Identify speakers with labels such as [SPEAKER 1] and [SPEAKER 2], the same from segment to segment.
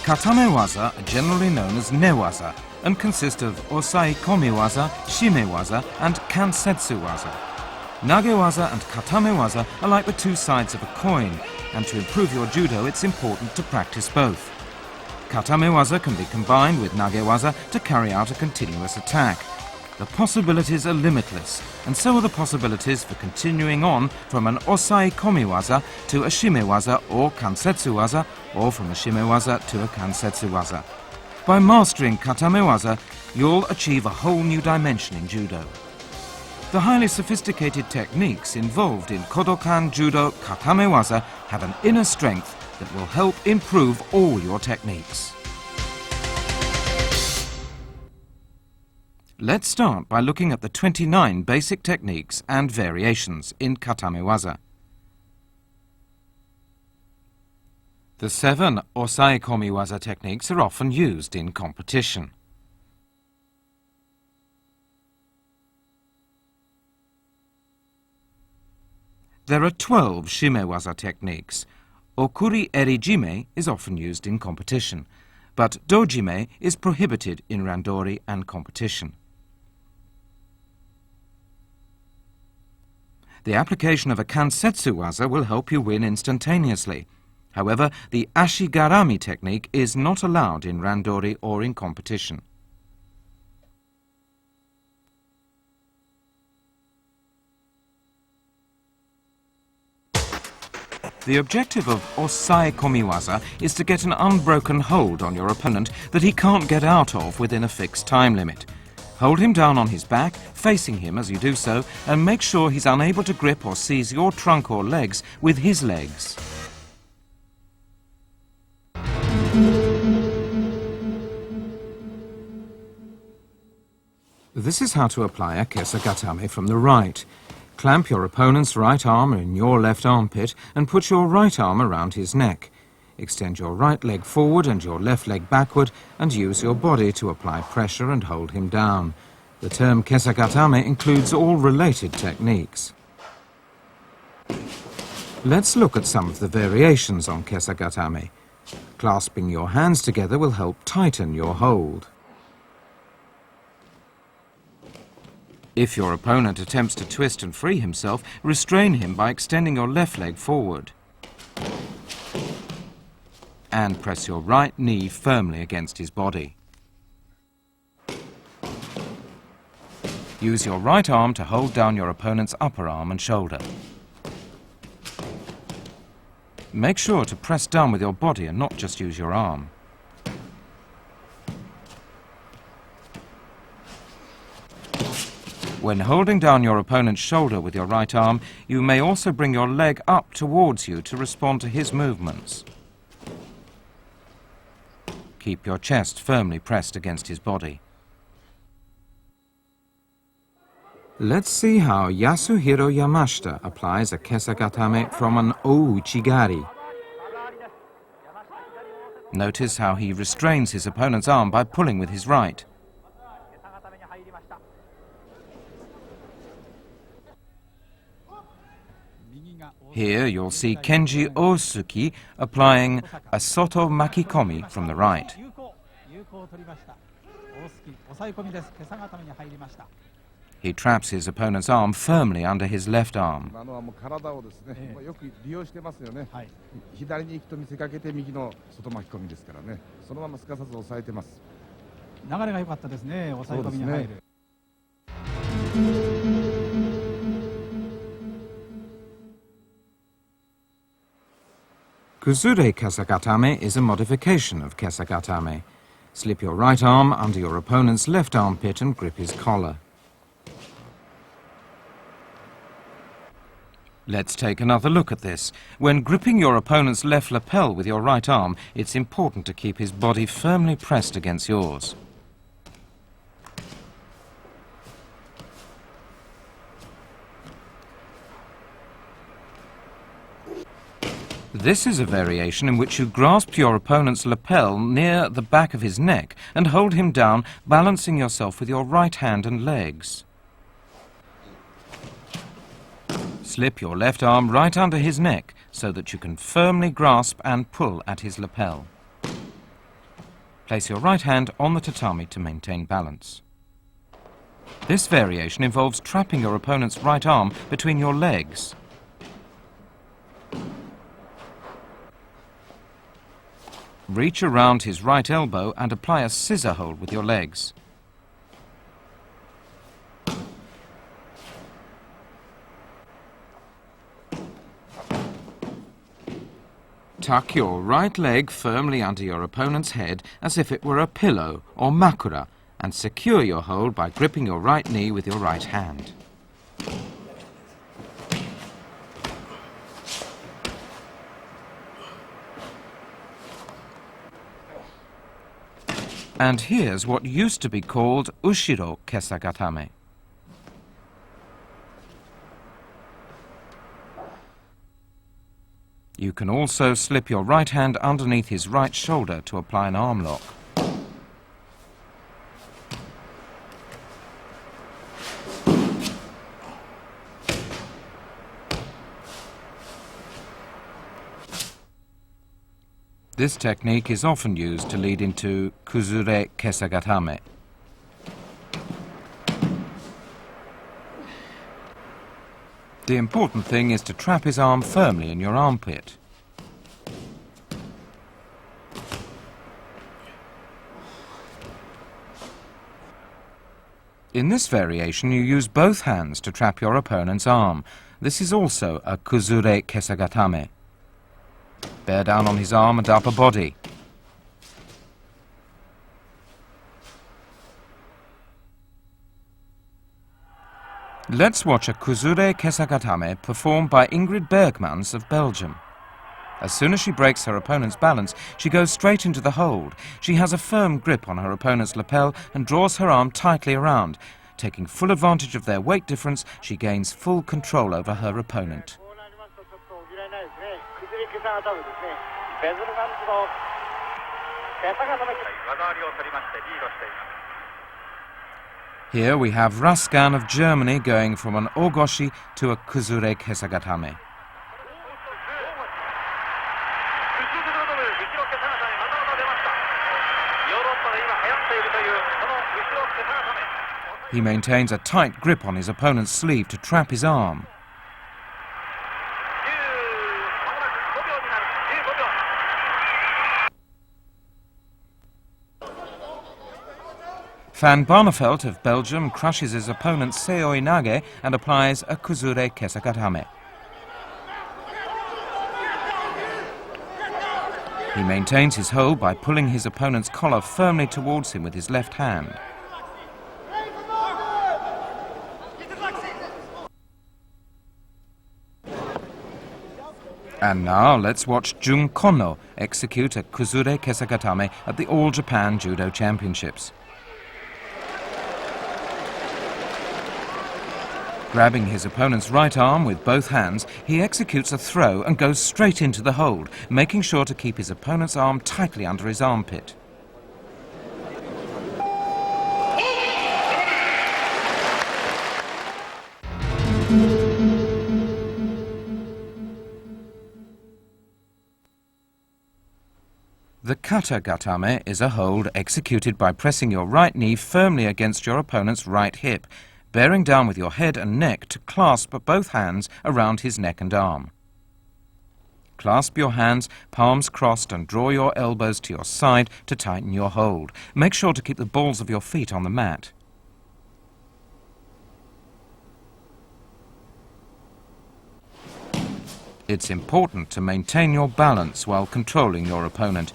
[SPEAKER 1] Katamewaza are generally known as Newaza and consist of Osai Komiwaza, Shimewaza and Kansetsu Waza. Nagewaza and Katamewaza are like the two sides of a coin, and to improve your judo it's important to practice both. Katamewaza can be combined with Nagewaza to carry out a continuous attack. The possibilities are limitless, and so are the possibilities for continuing on from an Osai Komiwaza to a Shimewaza or Kansetsu Waza, or from a Shimewaza to a Kansetsu Waza. By mastering Katamewaza, you'll achieve a whole new dimension in judo. The highly sophisticated techniques involved in Kodokan Judo Katamewaza have an inner strength that will help improve all your techniques. Let's start by looking at the 29 basic techniques and variations in Katamewaza. The 7 Osai Komiwaza techniques are often used in competition. There are 12 Shimewaza techniques. Okuri Erijime is often used in competition, but Dojime is prohibited in randori and competition. The application of a Kansetsu Waza will help you win instantaneously. However, the Ashigarami technique is not allowed in randori or in competition. The objective of Osai Komiwaza is to get an unbroken hold on your opponent that he can't get out of within a fixed time limit. Hold him down on his back, facing him as you do so, and make sure he's unable to grip or seize your trunk or legs with his legs. This is how to apply a kesagatame from the right. Clamp your opponent's right arm in your left armpit and put your right arm around his neck. Extend your right leg forward and your left leg backward and use your body to apply pressure and hold him down. The term kesagatame includes all related techniques. Let's look at some of the variations on kesagatame. Clasping your hands together will help tighten your hold. If your opponent attempts to twist and free himself, restrain him by extending your left leg forward. And press your right knee firmly against his body. Use your right arm to hold down your opponent's upper arm and shoulder. Make sure to press down with your body and not just use your arm. When holding down your opponent's shoulder with your right arm, you may also bring your leg up towards you to respond to his movements. Keep your chest firmly pressed against his body. Let's see how Yasuhiro Yamashita applies a kesagatame from an ouchigari. Notice how he restrains his opponent's arm by pulling with his right. Here you'll see Kenji Osuki applying a soto makikomi from the right. He traps his opponent's arm firmly under his left arm. Kuzure kesagatame is a modification of kesagatame. Slip your right arm under your opponent's left armpit and grip his collar. Let's take another look at this. When gripping your opponent's left lapel with your right arm, it's important to keep his body firmly pressed against yours. This is a variation in which you grasp your opponent's lapel near the back of his neck and hold him down, balancing yourself with your right hand and legs. Slip your left arm right under his neck so that you can firmly grasp and pull at his lapel. Place your right hand on the tatami to maintain balance. This variation involves trapping your opponent's right arm between your legs. Reach around his right elbow and apply a scissor hold with your legs. Tuck your right leg firmly under your opponent's head as if it were a pillow or makura, and secure your hold by gripping your right knee with your right hand. And here's what used to be called ushiro kesagatame. You can also slip your right hand underneath his right shoulder to apply an arm lock. This technique is often used to lead into kuzure kesagatame. The important thing is to trap his arm firmly in your armpit. In this variation, you use both hands to trap your opponent's arm. This is also a kuzure kesagatame. Bear down on his arm and upper body. Let's watch a kuzure kesagatame performed by Ingrid Bergmans of Belgium. As soon as she breaks her opponent's balance, she goes straight into the hold. She has a firm grip on her opponent's lapel and draws her arm tightly around. Taking full advantage of their weight difference, she gains full control over her opponent. Here we have Raskan of Germany going from an ogoshi to a kuzure kesagatame. He maintains a tight grip on his opponent's sleeve to trap his arm. Van Barneveld of Belgium crushes his opponent's seoi nage and applies a kuzure kesagatame. He maintains his hold by pulling his opponent's collar firmly towards him with his left hand. And now let's watch Jun Kono execute a kuzure kesagatame at the All Japan Judo Championships. Grabbing his opponent's right arm with both hands, he executes a throw and goes straight into the hold, making sure to keep his opponent's arm tightly under his armpit. The kata gatame is a hold executed by pressing your right knee firmly against your opponent's right hip, bearing down with your head and neck to clasp both hands around his neck and arm. Clasp your hands, palms crossed, and draw your elbows to your side to tighten your hold. Make sure to keep the balls of your feet on the mat. It's important to maintain your balance while controlling your opponent.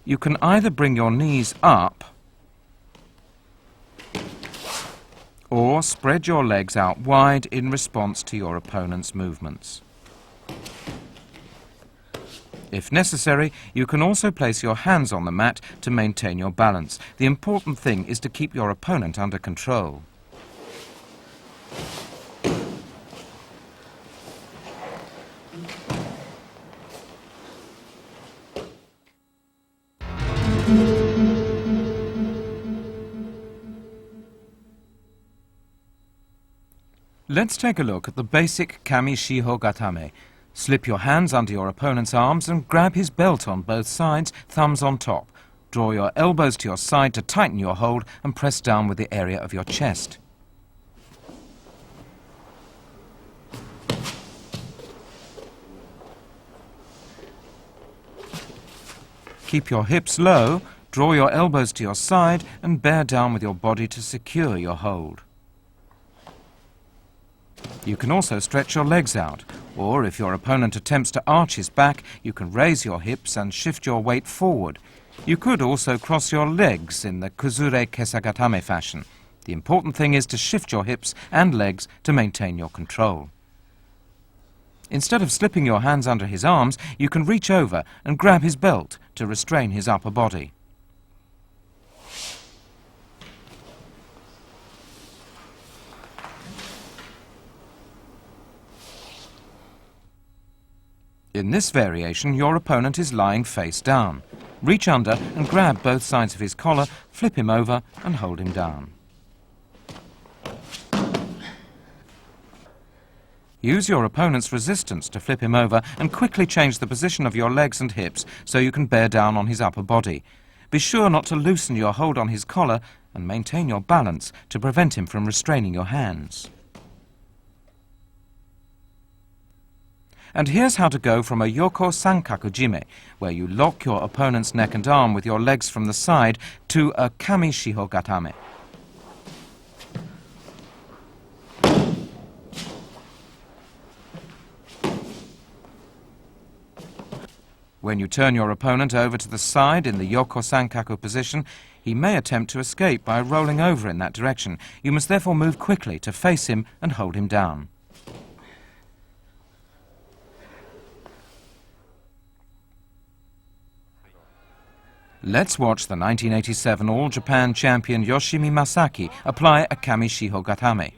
[SPEAKER 1] You can either bring your knees up or spread your legs out wide in response to your opponent's movements. If necessary, you can also place your hands on the mat to maintain your balance. The important thing is to keep your opponent under control. Let's take a look at the basic kami shiho gatame. Slip your hands under your opponent's arms and grab his belt on both sides, thumbs on top. Draw your elbows to your side to tighten your hold and press down with the area of your chest. Keep your hips low, draw your elbows to your side and bear down with your body to secure your hold. You can also stretch your legs out, or if your opponent attempts to arch his back, you can raise your hips and shift your weight forward. You could also cross your legs in the kuzure kesagatame fashion. The important thing is to shift your hips and legs to maintain your control. Instead of slipping your hands under his arms, you can reach over and grab his belt to restrain his upper body. In this variation, your opponent is lying face down. Reach under and grab both sides of his collar, flip him over and hold him down. Use your opponent's resistance to flip him over and quickly change the position of your legs and hips so you can bear down on his upper body. Be sure not to loosen your hold on his collar and maintain your balance to prevent him from restraining your hands. And here's how to go from a yoko sankaku jime, where you lock your opponent's neck and arm with your legs from the side, to a kami shiho gatame. When you turn your opponent over to the side in the yoko sankaku position, he may attempt to escape by rolling over in that direction. You must therefore move quickly to face him and hold him down. Let's watch the 1987 All-Japan champion Yoshimi Masaki apply a kami shiho gatame.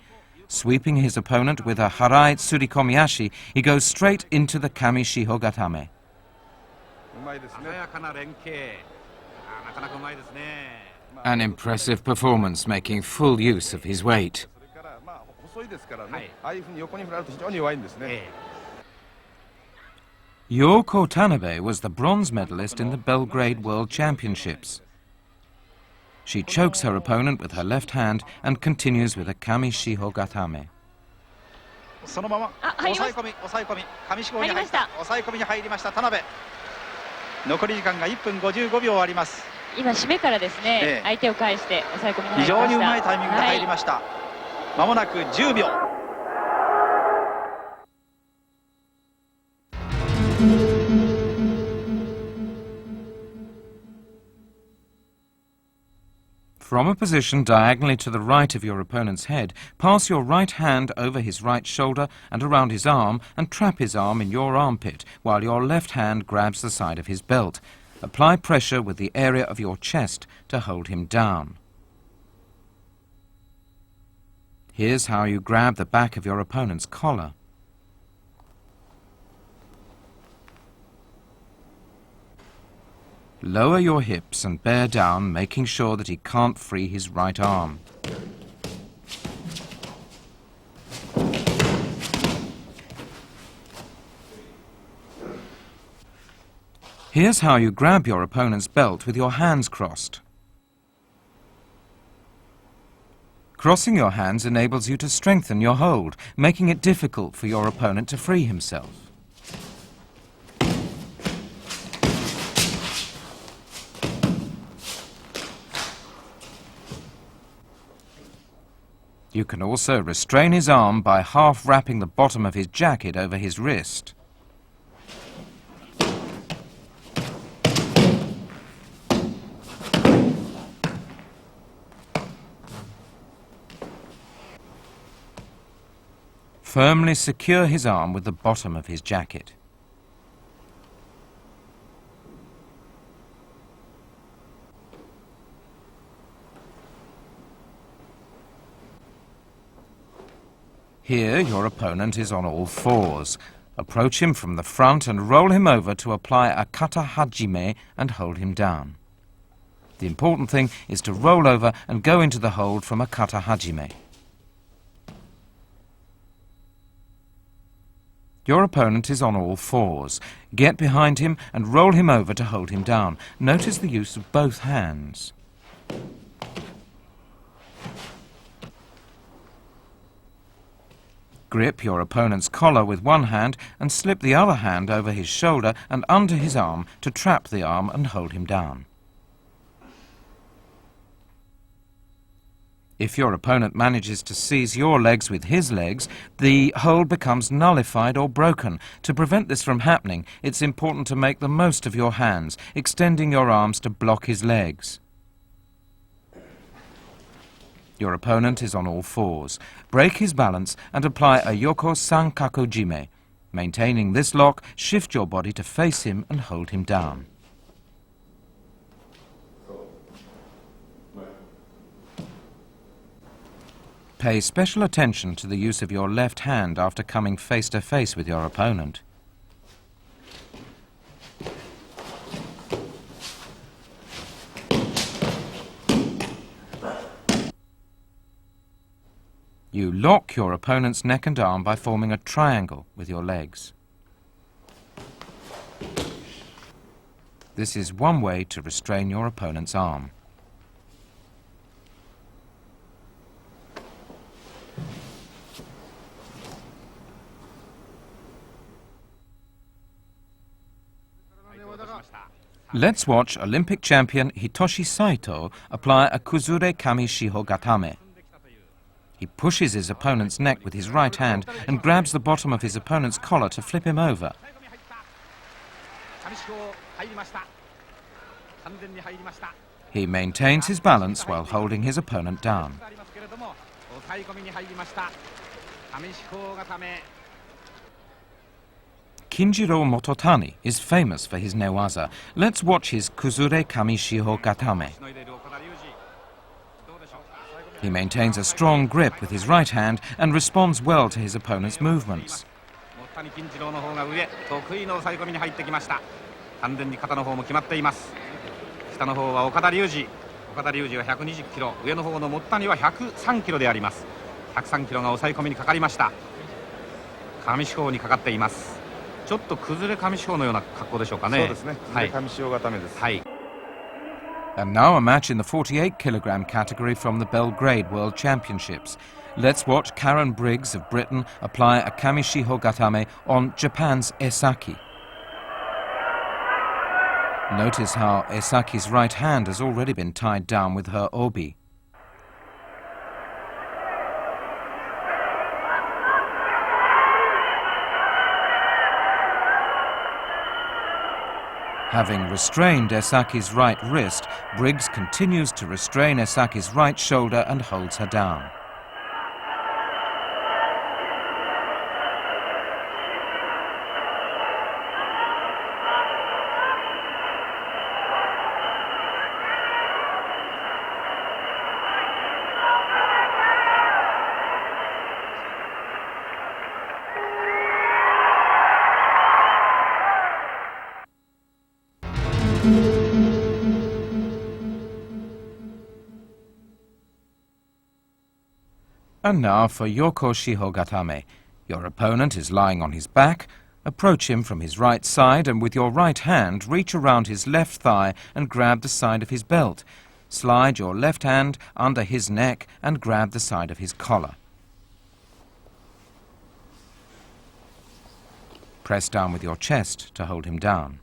[SPEAKER 1] Sweeping his opponent with a harai tsurikomiashi, he goes straight into the kami shiho gatame. An impressive performance, making full use of his weight. Yoko Tanabe was the bronze medalist in the Belgrade World Championships. She chokes her opponent with her left hand and continues with a kami shiho gatame.
[SPEAKER 2] そのまま抑え込み上四方に入った抑え込みに入りました田辺。残り時間が1分55秒あります。
[SPEAKER 3] 今締めからですね、相手を返して抑え込みに入りました。
[SPEAKER 2] 非常にうまいタイミングで入りました。まもなく10秒。
[SPEAKER 1] From a position diagonally to the right of your opponent's head, pass your right hand over his right shoulder and around his arm and trap his arm in your armpit while your left hand grabs the side of his belt. Apply pressure with the area of your chest to hold him down. Here's how you grab the back of your opponent's collar. Lower your hips and bear down, making sure that he can't free his right arm. Here's how you grab your opponent's belt with your hands crossed. Crossing your hands enables you to strengthen your hold, making it difficult for your opponent to free himself. You can also restrain his arm by half wrapping the bottom of his jacket over his wrist. Firmly secure his arm with the bottom of his jacket. Here, your opponent is on all fours. Approach him from the front and roll him over to apply a kata hajime and hold him down. The important thing is to roll over and go into the hold from a kata hajime. Your opponent is on all fours. Get behind him and roll him over to hold him down. Notice the use of both hands. Grip your opponent's collar with one hand and slip the other hand over his shoulder and under his arm to trap the arm and hold him down. If your opponent manages to seize your legs with his legs, the hold becomes nullified or broken. To prevent this from happening, it's important to make the most of your hands, extending your arms to block his legs. Your opponent is on all fours. Break his balance and apply a Yoko Sankaku Jime. Maintaining this lock, shift your body to face him and hold him down. Pay special attention to the use of your left hand after coming face to face with your opponent. You lock your opponent's neck and arm by forming a triangle with your legs. This is one way to restrain your opponent's arm. Let's watch Olympic champion Hitoshi Saito apply a Kuzure Kami Shiho Gatame. He pushes his opponent's neck with his right hand and grabs the bottom of his opponent's collar to flip him over. He maintains his balance while holding his opponent down. Kinjiro Mototani is famous for his newaza. Let's watch his Kuzure Kami Shiho Gatame. He maintains a strong grip with his right hand and responds well to his opponent's movements. And now a match in the 48-kilogram category from the Belgrade World Championships. Let's watch Karen Briggs of Britain apply a Kamishiho Gatame on Japan's Esaki. Notice how Esaki's right hand has already been tied down with her obi. Having restrained Esaki's right wrist, Briggs continues to restrain Esaki's right shoulder and holds her down. And now for Yoko Shiho Gatame. Your opponent is lying on his back. Approach him from his right side and with your right hand reach around his left thigh and grab the side of his belt. Slide your left hand under his neck and grab the side of his collar. Press down with your chest to hold him down.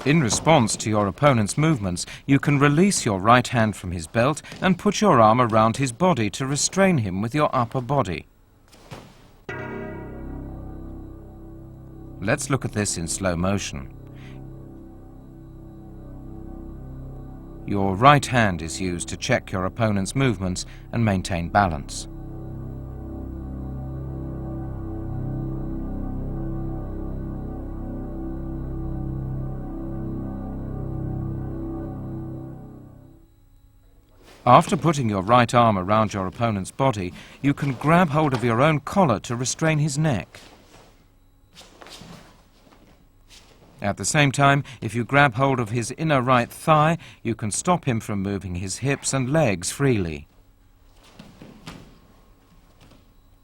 [SPEAKER 1] In response to your opponent's movements, you can release your right hand from his belt and put your arm around his body to restrain him with your upper body. Let's look at this in slow motion. Your right hand is used to check your opponent's movements and maintain balance. After putting your right arm around your opponent's body, you can grab hold of your own collar to restrain his neck. At the same time, if you grab hold of his inner right thigh, you can stop him from moving his hips and legs freely.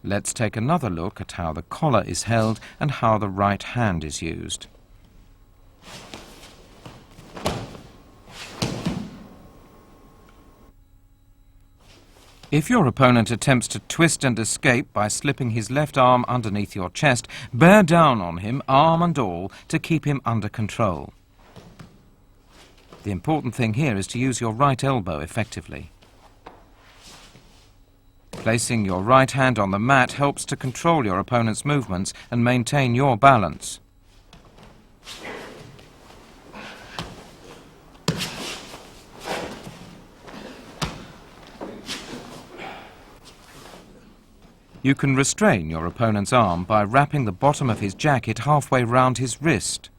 [SPEAKER 1] Let's take another look at how the collar is held and how the right hand is used. If your opponent attempts to twist and escape by slipping his left arm underneath your chest, bear down on him, arm and all, to keep him under control. The important thing here is to use your right elbow effectively. Placing your right hand on the mat helps to control your opponent's movements and maintain your balance. You can restrain your opponent's arm by wrapping the bottom of his jacket halfway round his wrist.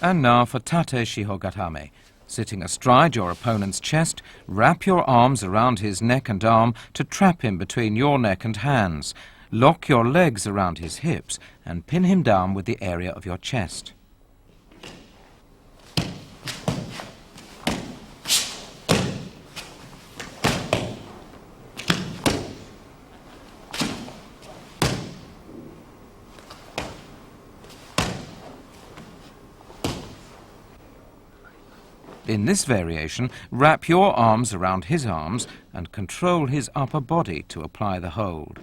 [SPEAKER 1] And now for Tate Shihogatame. Sitting astride your opponent's chest, wrap your arms around his neck and arm to trap him between your neck and hands. Lock your legs around his hips and pin him down with the area of your chest. In this variation, wrap your arms around his arms and control his upper body to apply the hold.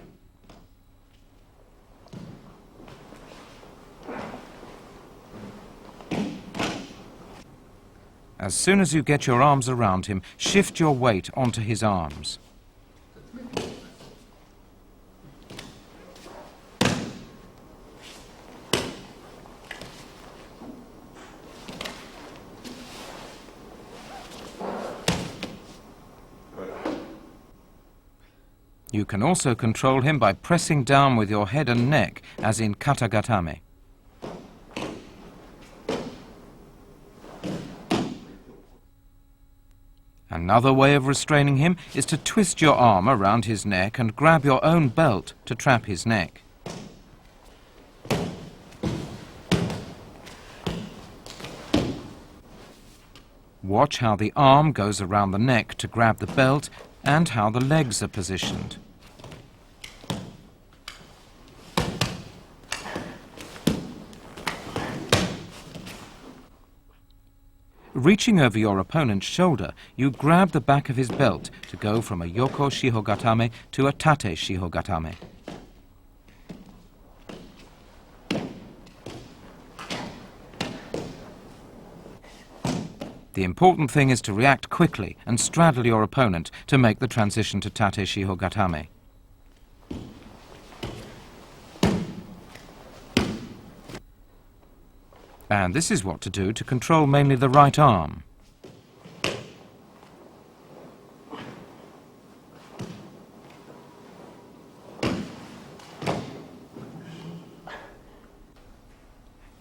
[SPEAKER 1] As soon as you get your arms around him, shift your weight onto his arms. You can also control him by pressing down with your head and neck, as in katagatame. Another way of restraining him is to twist your arm around his neck and grab your own belt to trap his neck. Watch how the arm goes around the neck to grab the belt and how the legs are positioned. Reaching over your opponent's shoulder, you grab the back of his belt to go from a Yoko Shihogatame to a Tate Shihogatame. The important thing is to react quickly and straddle your opponent to make the transition to Tate Shihogatame. And this is what to do to control mainly the right arm.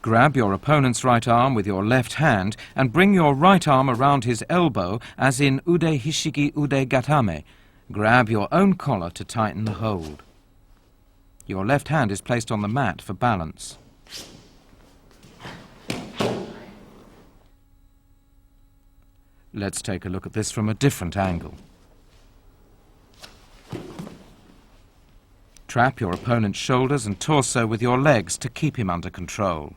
[SPEAKER 1] Grab your opponent's right arm with your left hand and bring your right arm around his elbow as in Ude Hishigi Ude Gatame. Grab your own collar to tighten the hold. Your left hand is placed on the mat for balance. Let's take a look at this from a different angle. Trap your opponent's shoulders and torso with your legs to keep him under control.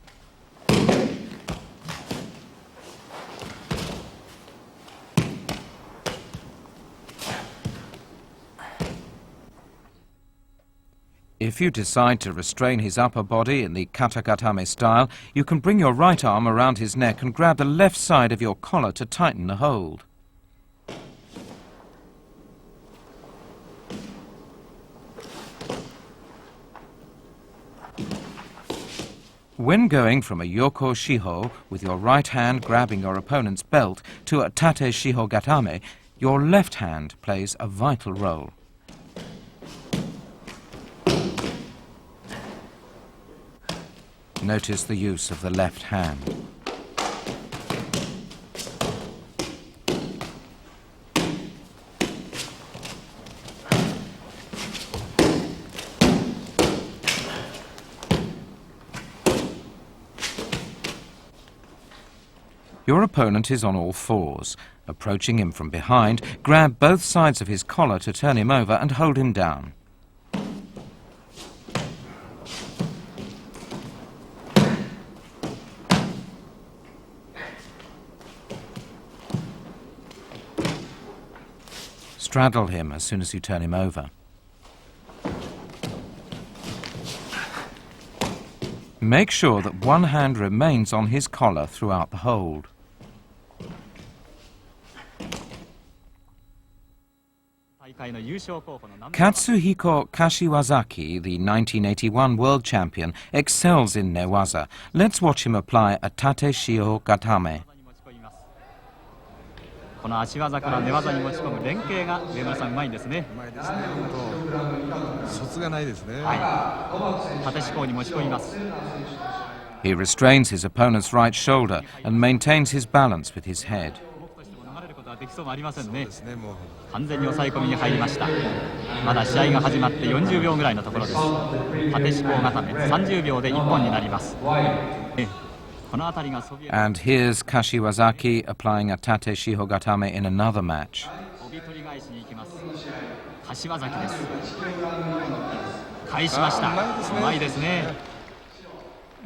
[SPEAKER 1] If you decide to restrain his upper body in the katagatame style, you can bring your right arm around his neck and grab the left side of your collar to tighten the hold. When going from a Yoko Shiho with your right hand grabbing your opponent's belt to a Tate Shihogatame, your left hand plays a vital role. Notice the use of the left hand. Your opponent is on all fours. Approaching him from behind, grab both sides of his collar to turn him over and hold him down. Straddle him as soon as you turn him over. Make sure that one hand remains on his collar throughout the hold. Katsuhiko Kashiwazaki, the 1981 world champion, excels in Newaza. Let's watch him apply a tate shio gatame.
[SPEAKER 4] この足技から寝技に持ち込む連携が上村さんうまいんですね。
[SPEAKER 5] うまいですね。卒がないですね。
[SPEAKER 4] はい。縦四方に持ち込みます。
[SPEAKER 1] He restrains his opponent's right shoulder and maintains his balance with his head.
[SPEAKER 4] 流れることはできそうもありませんね。
[SPEAKER 5] そうですね、もう
[SPEAKER 4] 完全に抑え込みに入りました。まだ試合が始まって40秒ぐらいのところです。縦四方固め30秒で1本になります。
[SPEAKER 1] And here's Kashiwazaki applying a tate shiho gatame in another match.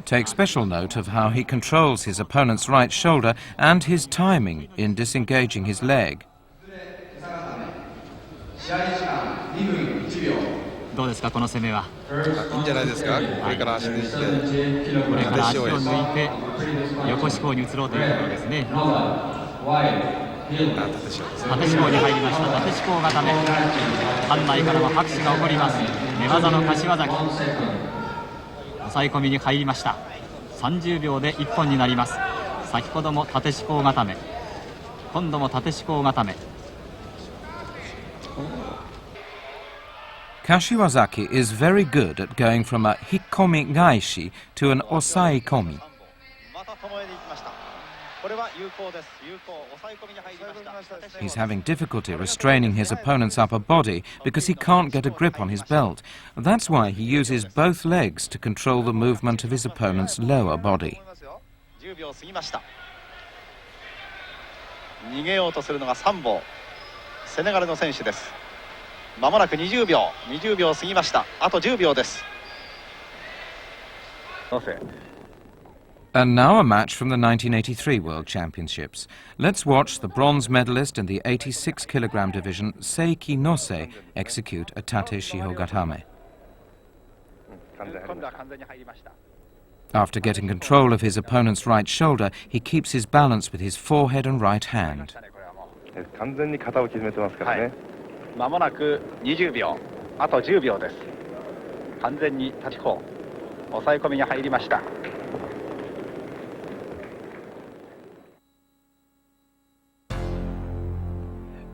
[SPEAKER 1] Take special note of how he controls his opponent's right shoulder and his timing in disengaging his leg.
[SPEAKER 4] どうですかこの攻めは。
[SPEAKER 5] いいんじゃないですか。これから足抜いて、
[SPEAKER 4] これから足を抜いて横四方に移ろうというところですね。縦四方に入りました。縦四方固め。館内からは拍手が起こります。寝技の柏崎。抑え込みに入りました。30秒で1本になります。先ほども縦四方固め。今度も縦四方固め。
[SPEAKER 1] Kashiwazaki is very good at going from a hikkomi gaishi to an osai komi. He's having difficulty restraining his opponent's upper body because he can't get a grip on his belt. That's why he uses both legs to control the movement of his opponent's lower body.
[SPEAKER 2] 逃げようとするのが3本セネガルの選手です。 まもなく20秒過ぎました。あと10秒です。
[SPEAKER 1] And now a match from the 1983 World Championships. Let's watch the bronze medalist in the 86 kilogram division, Seiki Nose, execute a tate shiho gatame. After getting control of his opponent's right shoulder, he keeps his balance with his forehead and right hand.
[SPEAKER 6] 完全に型を決めてますからね。
[SPEAKER 2] まもなく20秒、あと10秒です。完全に立ち方、抑え込みに入りました。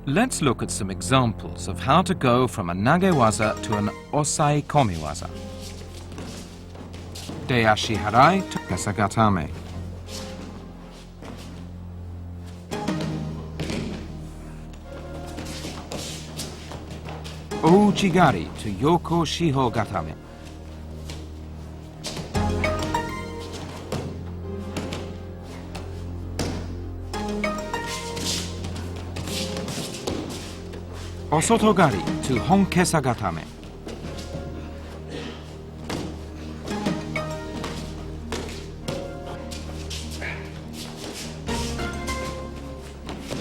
[SPEAKER 1] Let's look at some examples of how to go from a nagewaza to an osai komiwaza. Deashi harai to kesagatame. Ouchigari to yoko shiho gatame. Osotogari to honkesa gatame.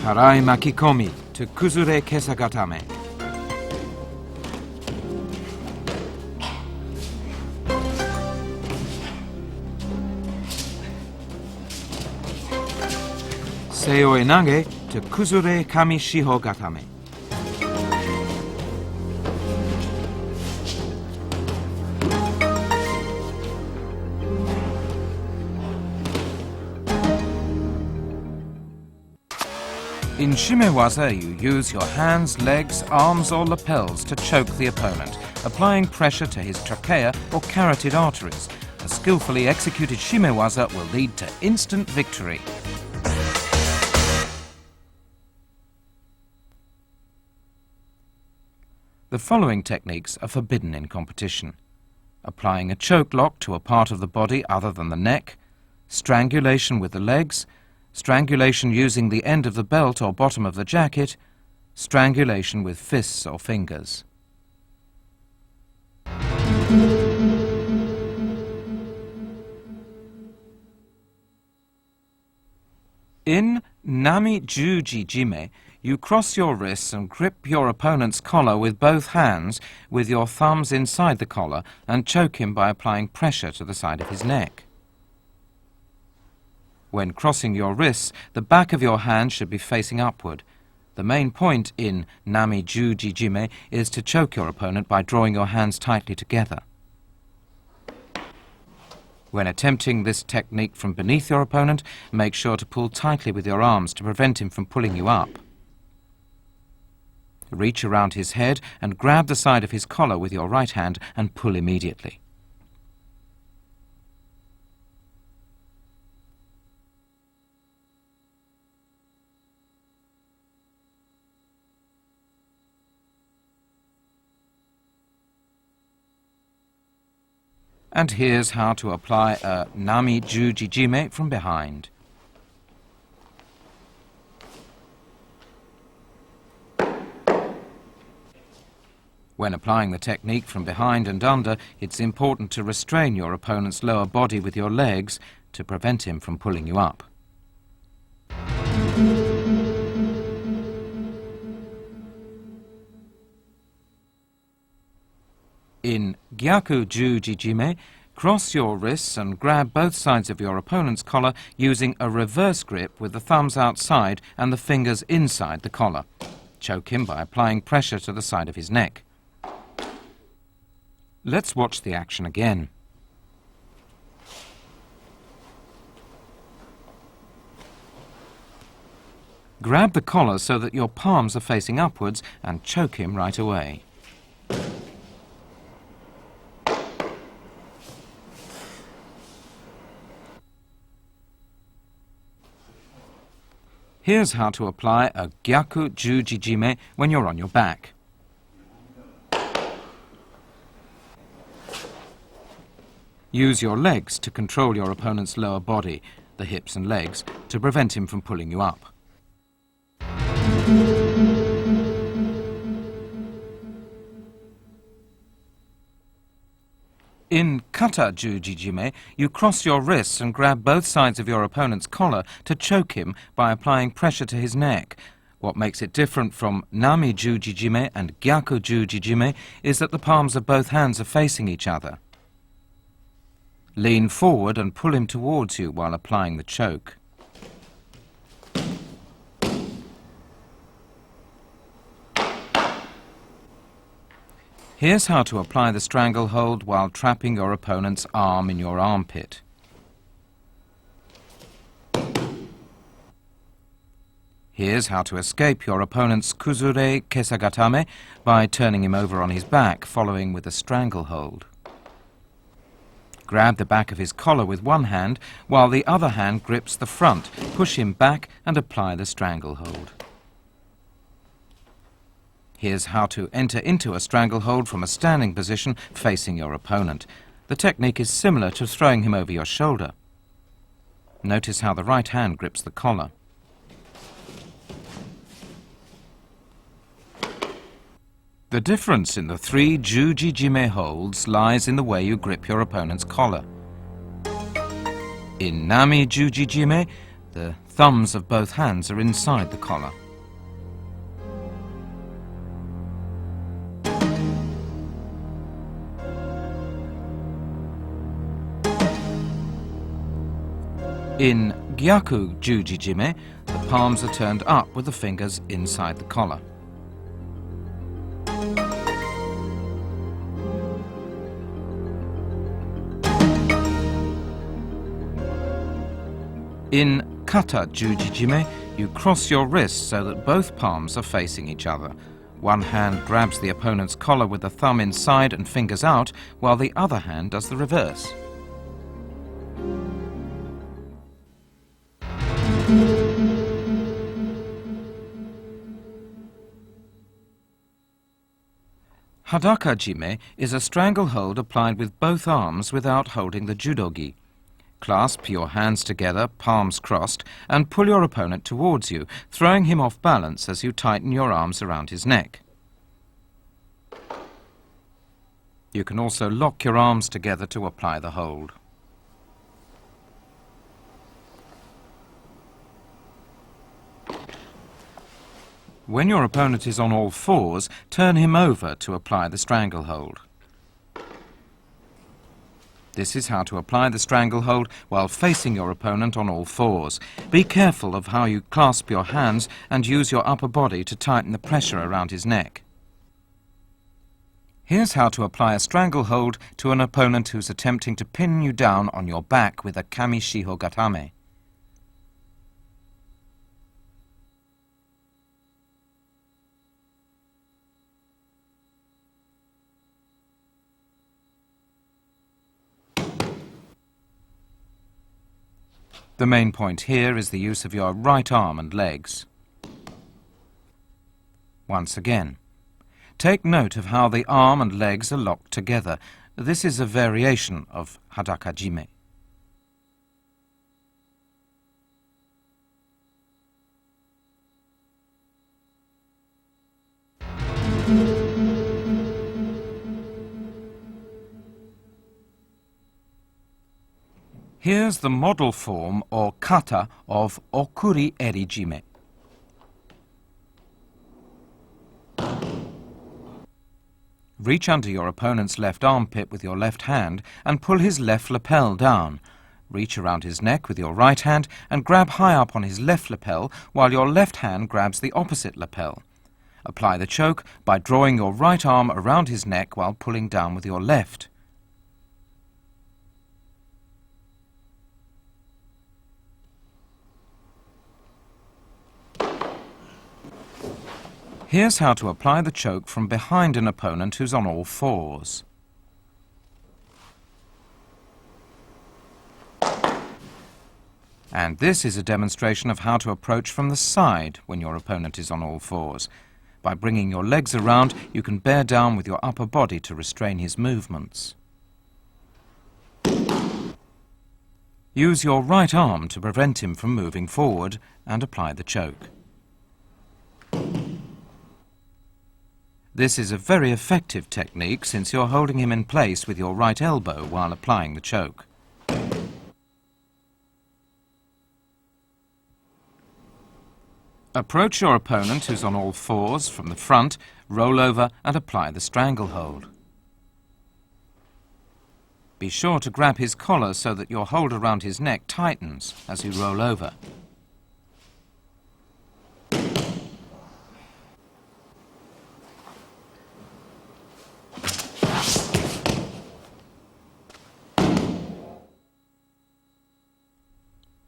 [SPEAKER 1] Harai makikomi to kuzure kesa gatame. Seo enage to kuzure kami shiho gatame. In shimewaza, you use your hands, legs, arms or lapels to choke the opponent, applying pressure to his trachea or carotid arteries. A skillfully executed shimewaza will lead to instant victory. The following techniques are forbidden in competition: applying a choke lock to a part of the body other than the neck, strangulation with the legs, strangulation using the end of the belt or bottom of the jacket, strangulation with fists or fingers. In Nami Juji Jime, you cross your wrists and grip your opponent's collar with both hands with your thumbs inside the collar and choke him by applying pressure to the side of his neck. When crossing your wrists, the back of your hand should be facing upward. The main point in Nami Juji Jime is to choke your opponent by drawing your hands tightly together. When attempting this technique from beneath your opponent, make sure to pull tightly with your arms to prevent him from pulling you up. Reach around his head and grab the side of his collar with your right hand and pull immediately. And here's how to apply a Nami Juji Jime from behind. When applying the technique from behind and under, it's important to restrain your opponent's lower body with your legs to prevent him from pulling you up. In Gyaku Juji Jime, cross your wrists and grab both sides of your opponent's collar using a reverse grip with the thumbs outside and the fingers inside the collar. Choke him by applying pressure to the side of his neck. Let's watch the action again. Grab the collar so that your palms are facing upwards and choke him right away. Here's how to apply a Gyaku Juji Jime when you're on your back. Use your legs to control your opponent's lower body, the hips and legs, to prevent him from pulling you up. In Kata Juji Jime, you cross your wrists and grab both sides of your opponent's collar to choke him by applying pressure to his neck. What makes it different from Nami Juji Jime and Gyaku Juji Jime is that the palms of both hands are facing each other. Lean forward and pull him towards you while applying the choke. Here's how to apply the stranglehold while trapping your opponent's arm in your armpit. Here's how to escape your opponent's kuzure kesagatame by turning him over on his back, following with a stranglehold. Grab the back of his collar with one hand, while the other hand grips the front. Push him back and apply the stranglehold. Here's how to enter into a stranglehold from a standing position facing your opponent. The technique is similar to throwing him over your shoulder. Notice how the right hand grips the collar. The difference in the three Juji Jime holds lies in the way you grip your opponent's collar. In Nami Juji Jime, the thumbs of both hands are inside the collar. In Gyaku Juji Jime, the palms are turned up with the fingers inside the collar. In Kata Juji Jime, you cross your wrists so that both palms are facing each other. One hand grabs the opponent's collar with the thumb inside and fingers out, while the other hand does the reverse. Hadaka jime is a stranglehold applied with both arms without holding the judogi. Clasp your hands together, palms crossed, and pull your opponent towards you, throwing him off balance as you tighten your arms around his neck. You can also lock your arms together to apply the hold. When your opponent is on all fours, turn him over to apply the stranglehold. This is how to apply the stranglehold while facing your opponent on all fours. Be careful of how you clasp your hands and use your upper body to tighten the pressure around his neck. Here's how to apply a stranglehold to an opponent who's attempting to pin you down on your back with a kami shiho gatame. The main point here is the use of your right arm and legs. Once again, take note of how the arm and legs are locked together. This is a variation of Hadaka jime. Here's the model form or kata of okuri eri jime. Reach under your opponent's left armpit with your left hand and pull his left lapel down. Reach around his neck with your right hand and grab high up on his left lapel while your left hand grabs the opposite lapel. Apply the choke by drawing your right arm around his neck while pulling down with your left. Here's how to apply the choke from behind an opponent who's on all fours. And this is a demonstration of how to approach from the side when your opponent is on all fours. By bringing your legs around, you can bear down with your upper body to restrain his movements. Use your right arm to prevent him from moving forward and apply the choke. This is a very effective technique since you're holding him in place with your right elbow while applying the choke. Approach your opponent who's on all fours from the front, roll over and apply the stranglehold. Be sure to grab his collar so that your hold around his neck tightens as you roll over.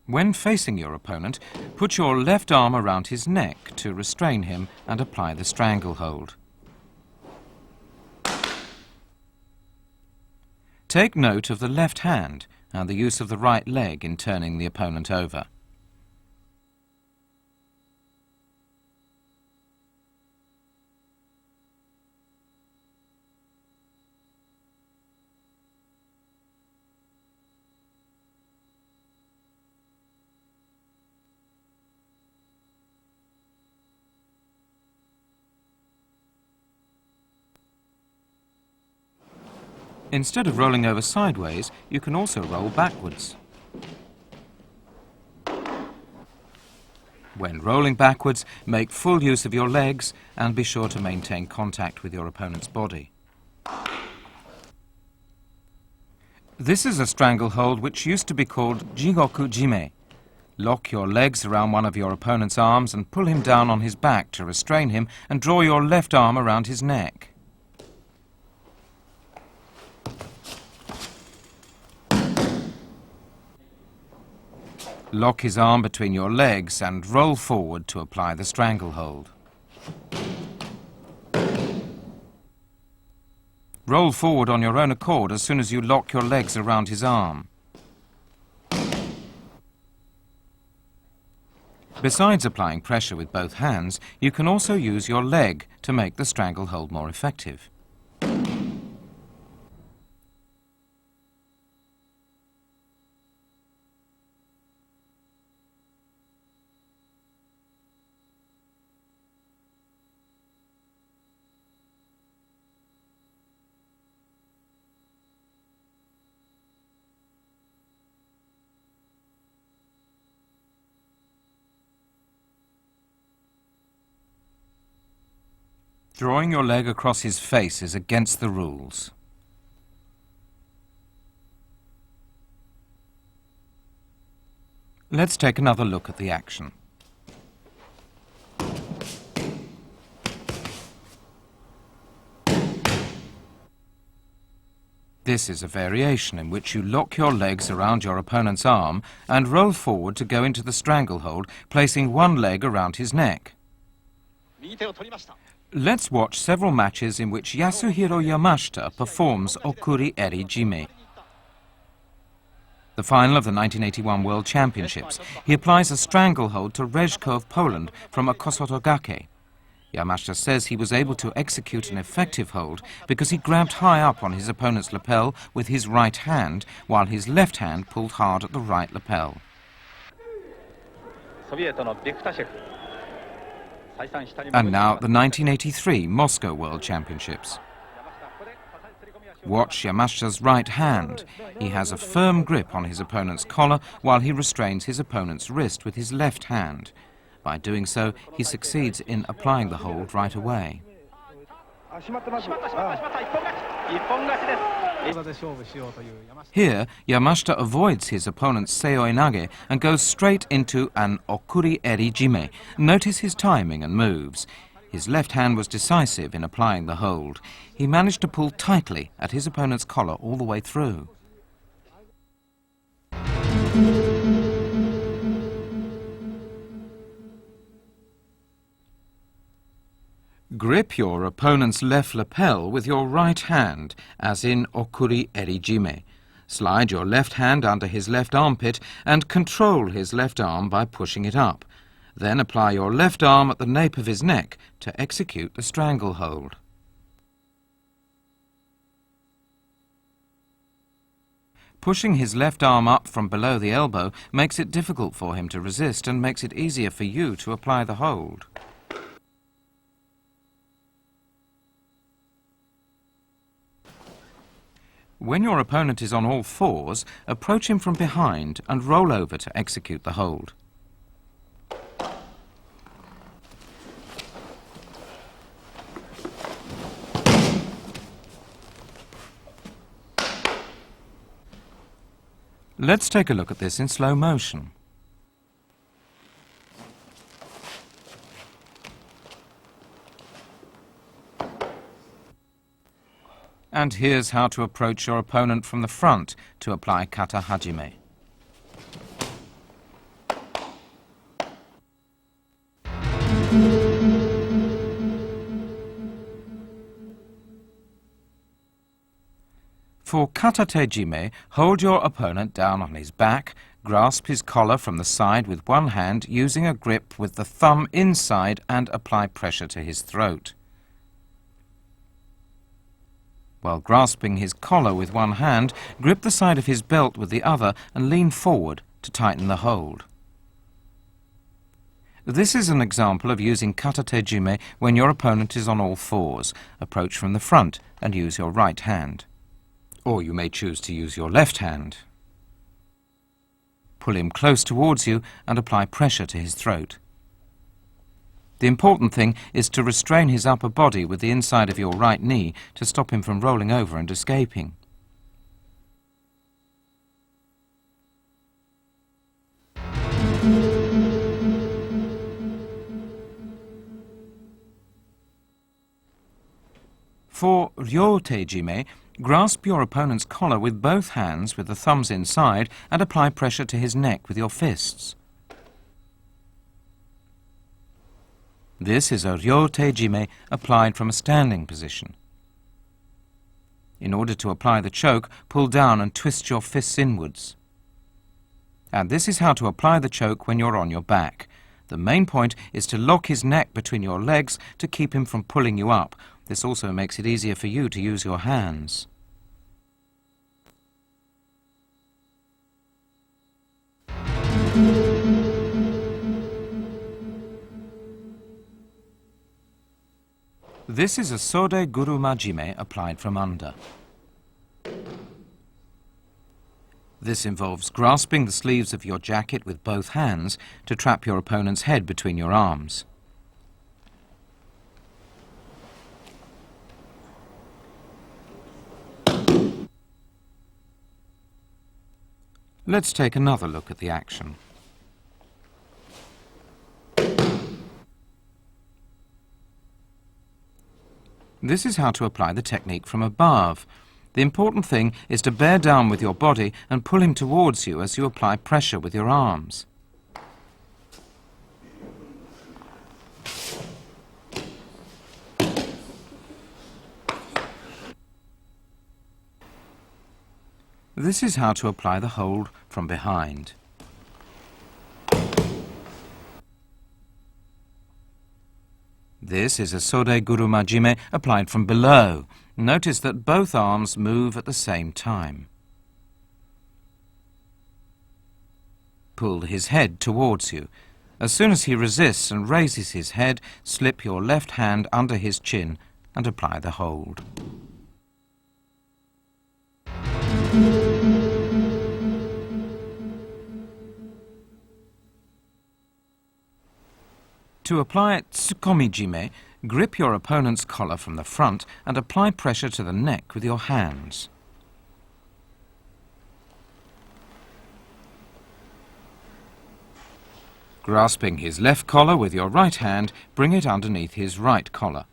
[SPEAKER 1] When facing your opponent, put your left arm around his neck to restrain him and apply the stranglehold. Take note of the left hand and the use of the right leg in turning the opponent over. Instead of rolling over sideways, you can also roll backwards. When rolling backwards, make full use of your legs and be sure to maintain contact with your opponent's body. This is a stranglehold which used to be called jigoku jime. Lock your legs around one of your opponent's arms and pull him down on his back to restrain him and draw your left arm around his neck. Lock his arm between your legs and roll forward to apply the stranglehold. Roll forward on your own accord as soon as you lock your legs around his arm. Besides applying pressure with both hands, you can also use your leg to make the stranglehold more effective. Drawing your leg across his face is against the rules. Let's take another look at the action. This is a variation in which you lock your legs around your opponent's arm and roll forward to go into the stranglehold, placing one leg around his neck. Let's watch several matches in which Yasuhiro Yamashita performs Okuri Eri Jime. The final of the 1981 World Championships, he applies a stranglehold to Rejko of Poland from a Kosotogake. Yamashita says he was able to execute an effective hold because he grabbed high up on his opponent's lapel with his right hand, while his left hand pulled hard at the right lapel. And now the 1983 Moscow World Championships. Watch Yamashita's right hand. He has a firm grip on his opponent's collar while he restrains his opponent's wrist with his left hand. By doing so, he succeeds in applying the hold right away. Here, Yamashita avoids his opponent's seoi nage and goes straight into an okuri eri jime. Notice his timing and moves. His left hand was decisive in applying the hold. He managed to pull tightly at his opponent's collar all the way through. Grip your opponent's left lapel with your right hand, as in okuri eri jime. Slide your left hand under his left armpit and control his left arm by pushing it up. Then apply your left arm at the nape of his neck to execute the stranglehold. Pushing his left arm up from below the elbow makes it difficult for him to resist and makes it easier for you to apply the hold. When your opponent is on all fours, approach him from behind and roll over to execute the hold. Let's take a look at this in slow motion. And here's how to approach your opponent from the front to apply kata hajime. For kata tejime, hold your opponent down on his back, grasp his collar from the side with one hand using a grip with the thumb inside and apply pressure to his throat. While grasping his collar with one hand, grip the side of his belt with the other and lean forward to tighten the hold. This is an example of using kata tejime when your opponent is on all fours. Approach from the front and use your right hand. Or you may choose to use your left hand. Pull him close towards you and apply pressure to his throat. The important thing is to restrain his upper body with the inside of your right knee to stop him from rolling over and escaping. For ryo tejime, grasp your opponent's collar with both hands with the thumbs inside and apply pressure to his neck with your fists. This is a ryo tejime applied from a standing position. In order to apply the choke, pull down and twist your fists inwards. And this is how to apply the choke when you're on your back. The main point is to lock his neck between your legs to keep him from pulling you up. This also makes it easier for you to use your hands. This is a sode guru majime applied from under. This involves grasping the sleeves of your jacket with both hands to trap your opponent's head between your arms. Let's take another look at the action. This is how to apply the technique from above. The important thing is to bear down with your body and pull him towards you as you apply pressure with your arms. This is how to apply the hold from behind. This is a Sode Guru Majime applied from below. Notice that both arms move at the same time. Pull his head towards you. As soon as he resists and raises his head, slip your left hand under his chin and apply the hold. To apply Tsukomi-jime, grip your opponent's collar from the front and apply pressure to the neck with your hands. Grasping his left collar with your right hand, bring it underneath his right collar.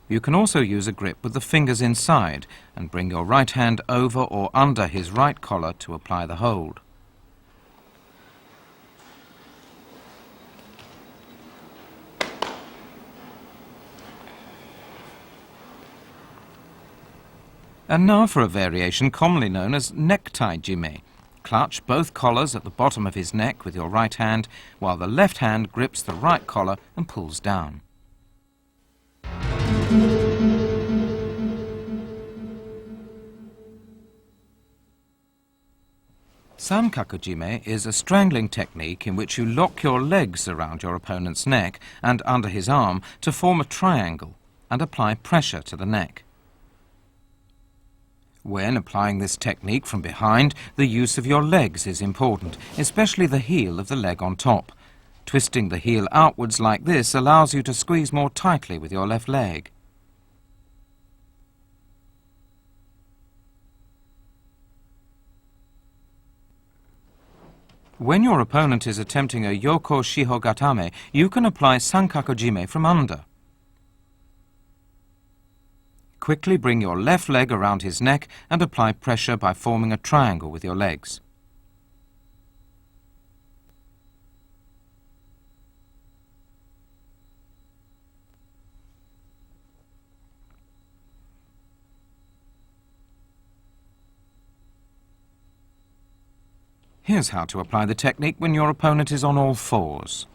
[SPEAKER 1] You can also use a grip with the fingers inside and bring your right hand over or under his right collar to apply the hold. And now for a variation commonly known as necktie jime. Clutch both collars at the bottom of his neck with your right hand, while the left hand grips the right collar and pulls down. Sankaku-jime is a strangling technique in which you lock your legs around your opponent's neck and under his arm to form a triangle and apply pressure to the neck. When applying this technique from behind, the use of your legs is important, especially the heel of the leg on top. Twisting the heel outwards like this allows you to squeeze more tightly with your left leg. When your opponent is attempting a Yoko Shiho Gatame, you can apply Sankaku-jime from under. Quickly bring your left leg around his neck and apply pressure by forming a triangle with your legs. Here's how to apply the technique when your opponent is on all fours.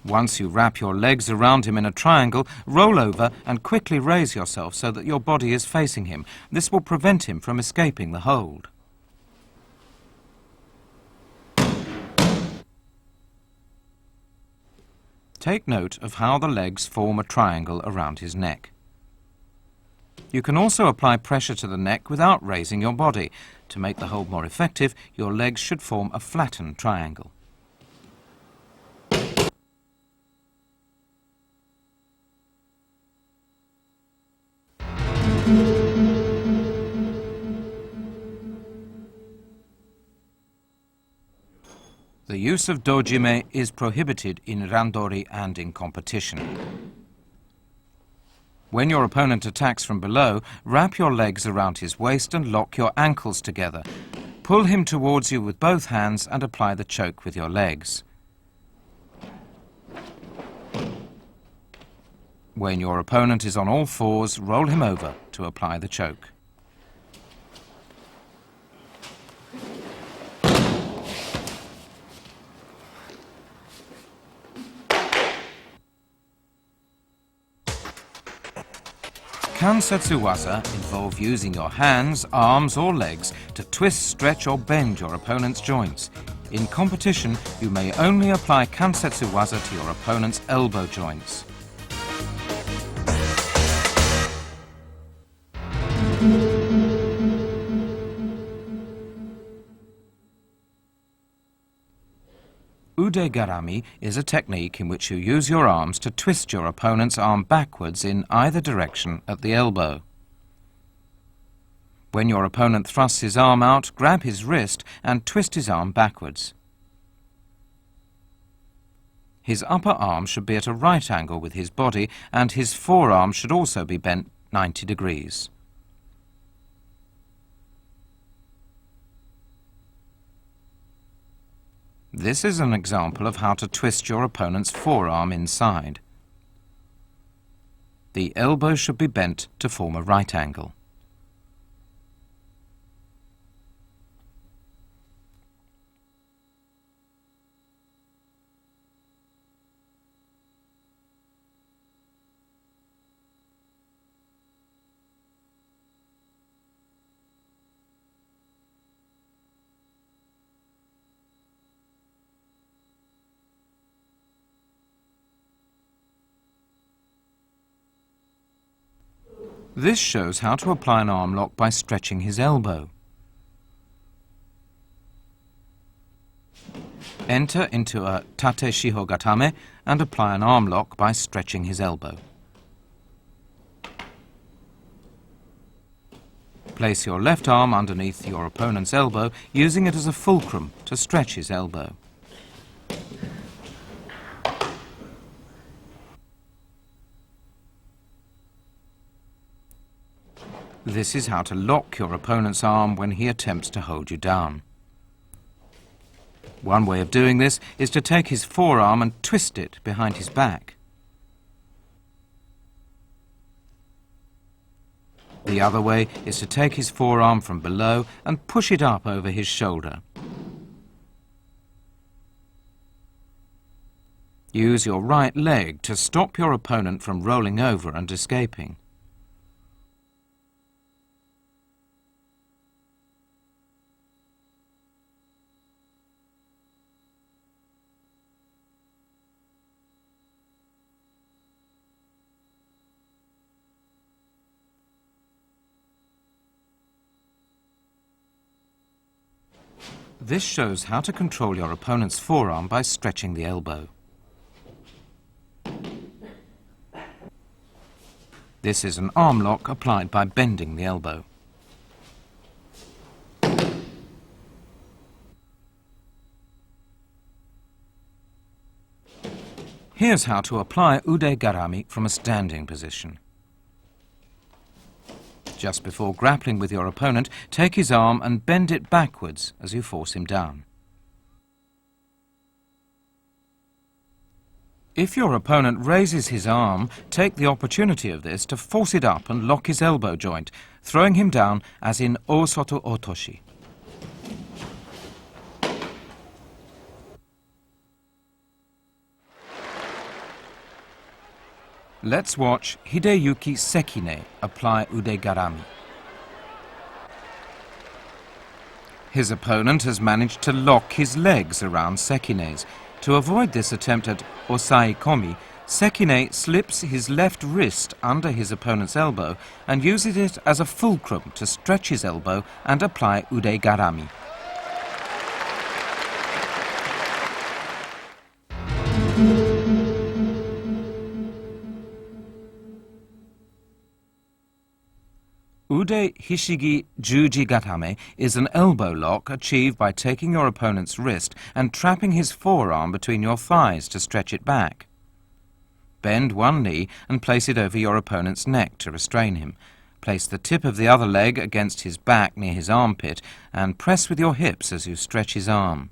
[SPEAKER 1] Once you wrap your legs around him in a triangle, roll over and quickly raise yourself so that your body is facing him. This will prevent him from escaping the hold. Take note of how the legs form a triangle around his neck. You can also apply pressure to the neck without raising your body. To make the hold more effective, your legs should form a flattened triangle. The use of dojime is prohibited in randori and in competition. When your opponent attacks from below, wrap your legs around his waist and lock your ankles together. Pull him towards you with both hands and apply the choke with your legs. When your opponent is on all fours, roll him over to apply the choke. Kansetsu waza involve using your hands, arms or legs to twist, stretch or bend your opponent's joints. In competition, you may only apply kansetsu waza to your opponent's elbow joints. Ude garami is a technique in which you use your arms to twist your opponent's arm backwards in either direction at the elbow. When your opponent thrusts his arm out, grab his wrist and twist his arm backwards. His upper arm should be at a right angle with his body, and his forearm should also be bent 90 degrees. This is an example of how to twist your opponent's forearm inside. The elbow should be bent to form a right angle. This shows how to apply an arm lock by stretching his elbow. Enter into a tate shiho gatame and apply an arm lock by stretching his elbow. Place your left arm underneath your opponent's elbow, using it as a fulcrum to stretch his elbow. This is how to lock your opponent's arm when he attempts to hold you down. One way of doing this is to take his forearm and twist it behind his back. The other way is to take his forearm from below and push it up over his shoulder. Use your right leg to stop your opponent from rolling over and escaping. This shows how to control your opponent's forearm by stretching the elbow. This is an arm lock applied by bending the elbow. Here's how to apply ude garami from a standing position. Just before grappling with your opponent, take his arm and bend it backwards as you force him down. If your opponent raises his arm, take the opportunity of this to force it up and lock his elbow joint, throwing him down as in osoto otoshi. Let's watch Hideyuki Sekine apply ude garami. His opponent has managed to lock his legs around Sekine's. To avoid this attempt at osai komi, Sekine slips his left wrist under his opponent's elbow and uses it as a fulcrum to stretch his elbow and apply ude garami. Ude hishigi juji gatame is an elbow lock achieved by taking your opponent's wrist and trapping his forearm between your thighs to stretch it back. Bend one knee and place it over your opponent's neck to restrain him. Place the tip of the other leg against his back near his armpit and press with your hips as you stretch his arm.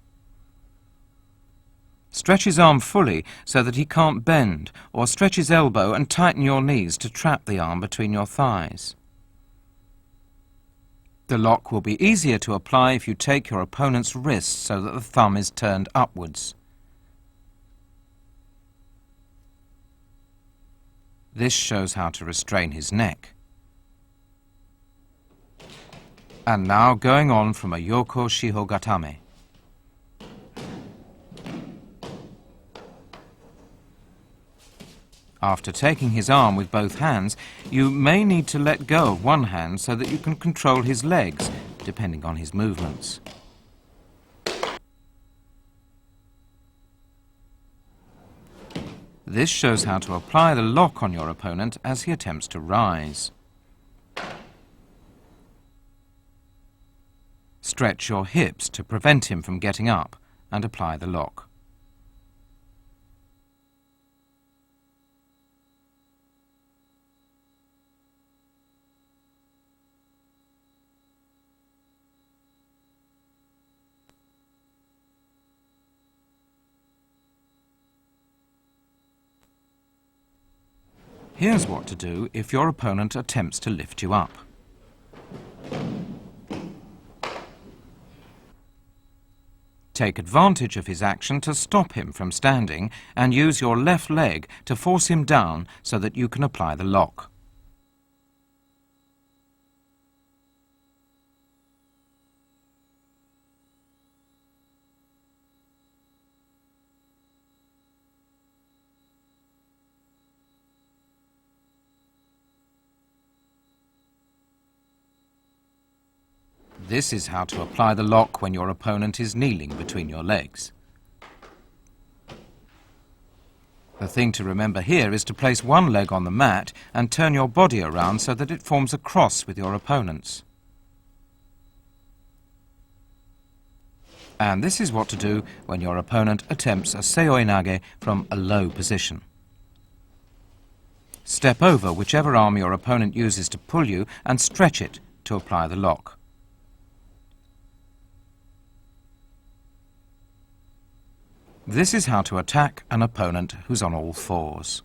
[SPEAKER 1] Stretch his arm fully so that he can't bend, or stretch his elbow and tighten your knees to trap the arm between your thighs. The lock will be easier to apply if you take your opponent's wrist so that the thumb is turned upwards. This shows how to restrain his neck. And now going on from a yoko shiho gatame. After taking his arm with both hands, you may need to let go of one hand so that you can control his legs, depending on his movements. This shows how to apply the lock on your opponent as he attempts to rise. Stretch your hips to prevent him from getting up and apply the lock. Here's what to do if your opponent attempts to lift you up. Take advantage of his action to stop him from standing and use your left leg to force him down so that you can apply the lock. This is how to apply the lock when your opponent is kneeling between your legs. The thing to remember here is to place one leg on the mat and turn your body around so that it forms a cross with your opponent's. And this is what to do when your opponent attempts a seoi nage from a low position. Step over whichever arm your opponent uses to pull you and stretch it to apply the lock. This is how to attack an opponent who's on all fours.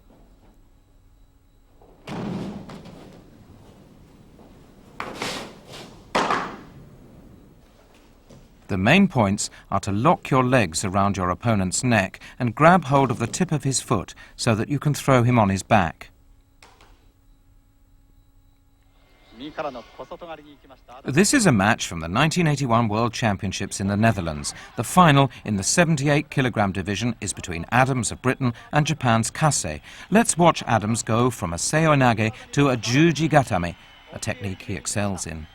[SPEAKER 1] The main points are to lock your legs around your opponent's neck and grab hold of the tip of his foot so that you can throw him on his back. This is a match from the 1981 World Championships in the Netherlands. The final in the 78-kilogram division is between Adams of Britain and Japan's Kase. Let's watch Adams go from a seoi nage to a jujigatame, a technique he excels in.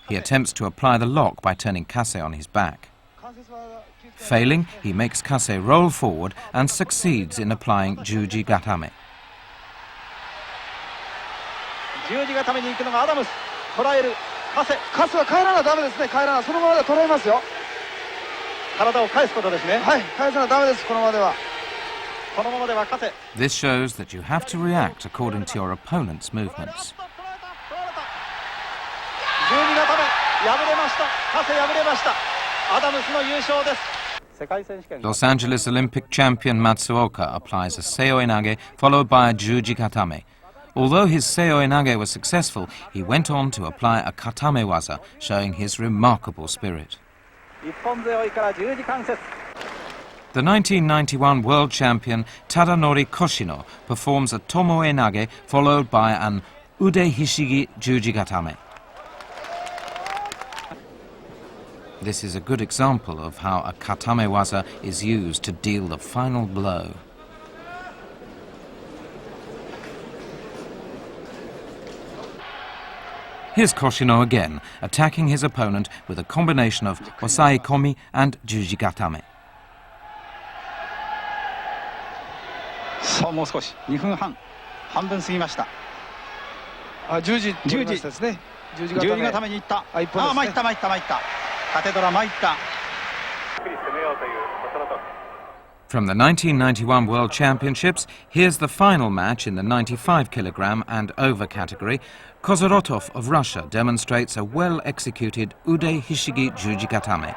[SPEAKER 1] He attempts to apply the lock by turning Kase on his back. Failing, he makes Kase roll forward and succeeds in applying jujigatame.
[SPEAKER 2] 十字固めに行くのがアダムス。捉える。カセは帰らなダメですね。帰らな。そのままで捉えますよ。体を返すことですね。はい。返さなダメです。このままでは。このままではカセ。
[SPEAKER 1] This shows that you have to react according to your opponent's movements.
[SPEAKER 2] 十字固め。敗れました。カセ敗れました。アダムスの優勝です。世界選手権。
[SPEAKER 1] Los Angeles Olympic champion Matsuoka applies a seoi nage followed by a jujigatame. Although his seoi nage was successful, he went on to apply a katamewaza, showing his remarkable spirit. The 1991 world champion Tadanori Koshino performs a tomoe nage followed by an ude hishigi jujigatame. This is a good example of how a katamewaza is used to deal the final blow. Here's Koshino again, attacking his opponent with a combination of osai komi and jujigatame.
[SPEAKER 2] さあもう少し2分半半分過ぎました。十字ですね。十字固めに行った。参った。カテドラ参った。
[SPEAKER 1] From the 1991 World Championships, here's the final match in the 95-kilogram and over category. Kozorotov of Russia demonstrates a well-executed ude hishigi jujigatame.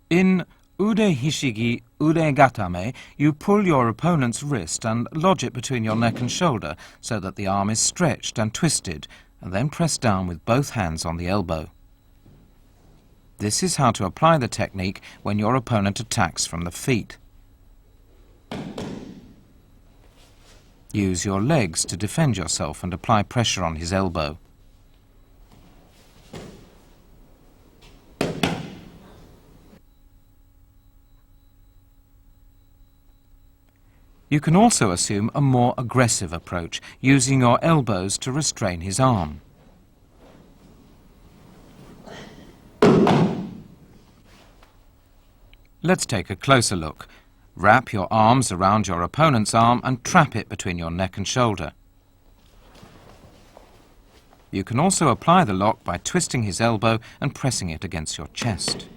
[SPEAKER 1] In ude hishigi ude gatame, you pull your opponent's wrist and lodge it between your neck and shoulder so that the arm is stretched and twisted, and then press down with both hands on the elbow. This is how to apply the technique when your opponent attacks from the feet. Use your legs to defend yourself and apply pressure on his elbow. You can also assume a more aggressive approach, using your elbows to restrain his arm. Let's take a closer look. Wrap your arms around your opponent's arm and trap it between your neck and shoulder. You can also apply the lock by twisting his elbow and pressing it against your chest.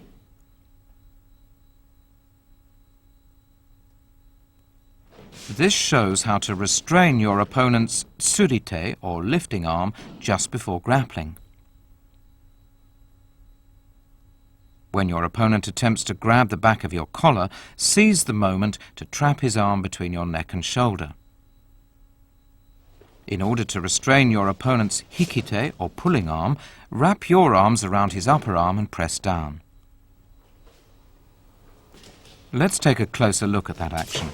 [SPEAKER 1] This shows how to restrain your opponent's surite, or lifting arm, just before grappling. When your opponent attempts to grab the back of your collar, seize the moment to trap his arm between your neck and shoulder. In order to restrain your opponent's hikite, or pulling arm, wrap your arms around his upper arm and press down. Let's take a closer look at that action.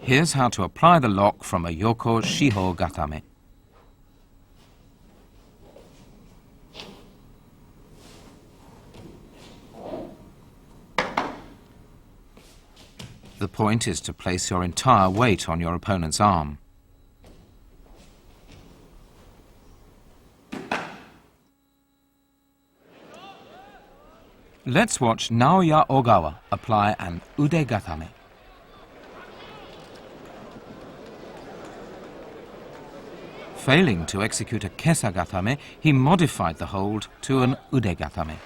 [SPEAKER 1] Here's how to apply the lock from a Yoko Shiho Gatame. The point is to place your entire weight on your opponent's arm. Let's watch Naoya Ogawa apply an ude gatame. Failing to execute a kesa gatame, he modified the hold to an ude gatame.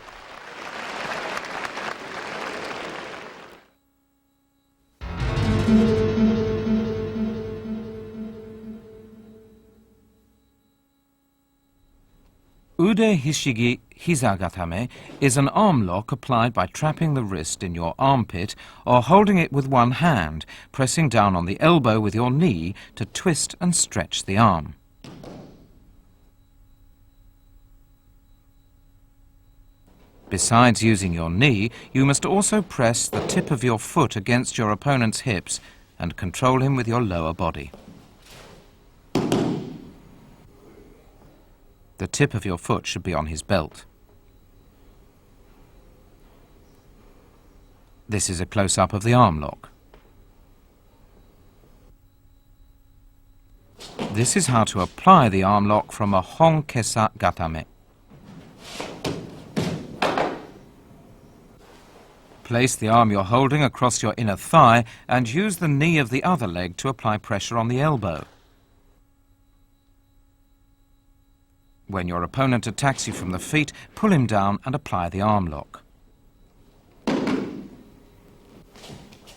[SPEAKER 1] Ude hishigi hiza gatame is an arm lock applied by trapping the wrist in your armpit or holding it with one hand, pressing down on the elbow with your knee to twist and stretch the arm. Besides using your knee, you must also press the tip of your foot against your opponent's hips and control him with your lower body. The tip of your foot should be on his belt. This is a close-up of the arm lock. This is how to apply the arm lock from a hon kesa gatame. Place the arm you're holding across your inner thigh and use the knee of the other leg to apply pressure on the elbow. When your opponent attacks you from the feet, pull him down and apply the arm lock.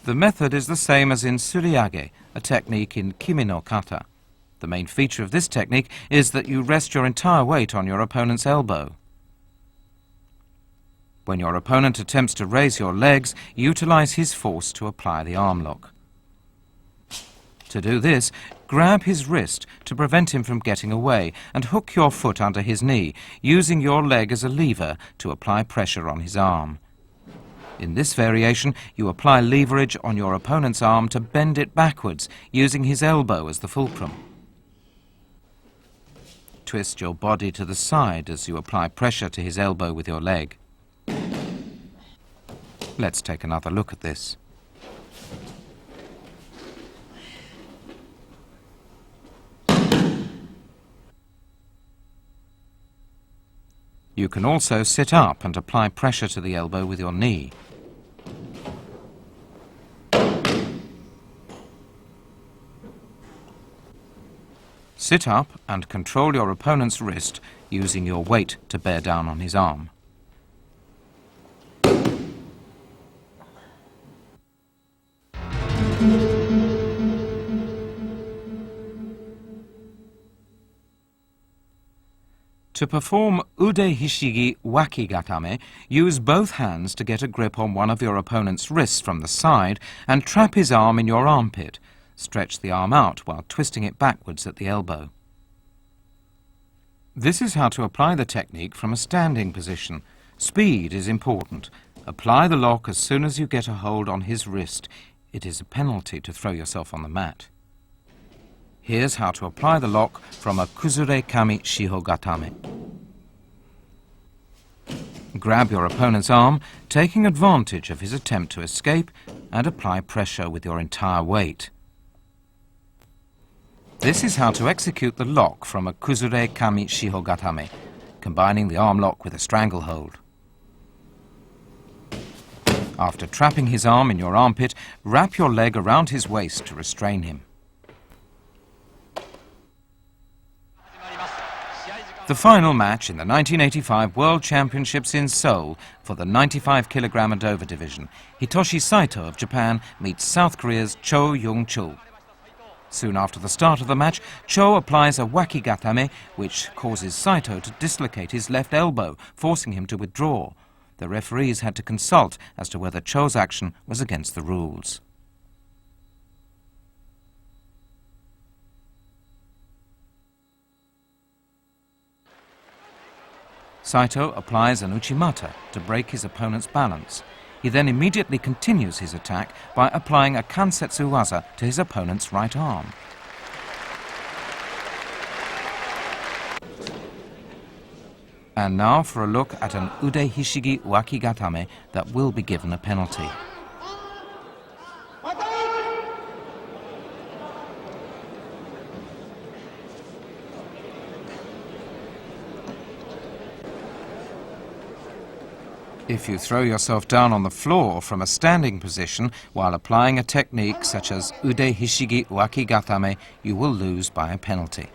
[SPEAKER 1] The method is the same as in suriage, a technique in kimi no kata. The main feature of this technique is that you rest your entire weight on your opponent's elbow. When your opponent attempts to raise your legs, utilize his force to apply the arm lock. To do this, grab his wrist to prevent him from getting away and hook your foot under his knee, using your leg as a lever to apply pressure on his arm. In this variation, you apply leverage on your opponent's arm to bend it backwards, using his elbow as the fulcrum. Twist your body to the side as you apply pressure to his elbow with your leg. Let's take another look at this. You can also sit up and apply pressure to the elbow with your knee. Sit up and control your opponent's wrist using your weight to bear down on his arm. To perform ude hishigi waki gatame, use both hands to get a grip on one of your opponent's wrists from the side and trap his arm in your armpit. Stretch the arm out while twisting it backwards at the elbow. This is how to apply the technique from a standing position. Speed is important. Apply the lock as soon as you get a hold on his wrist. It is a penalty to throw yourself on the mat. Here's how to apply the lock from a kuzure kami shihogatame. Grab your opponent's arm, taking advantage of his attempt to escape, and apply pressure with your entire weight. This is how to execute the lock from a kuzure kami shihogatame, combining the arm lock with a stranglehold. After trapping his arm in your armpit, wrap your leg around his waist to restrain him. The final match in the 1985 World Championships in Seoul for the 95 kg and over division. Hitoshi Saito of Japan meets South Korea's Cho Young-chul. Soon after the start of the match, Cho applies a wakigatame, which causes Saito to dislocate his left elbow, forcing him to withdraw. The referees had to consult as to whether Cho's action was against the rules. Saito applies an uchimata to break his opponent's balance. He then immediately continues his attack by applying a kansetsu waza to his opponent's right arm. And now for a look at an ude hishigi wakigatame that will be given a penalty. If you throw yourself down on the floor from a standing position while applying a technique such as ude hishigi wakigatame, you will lose by a penalty.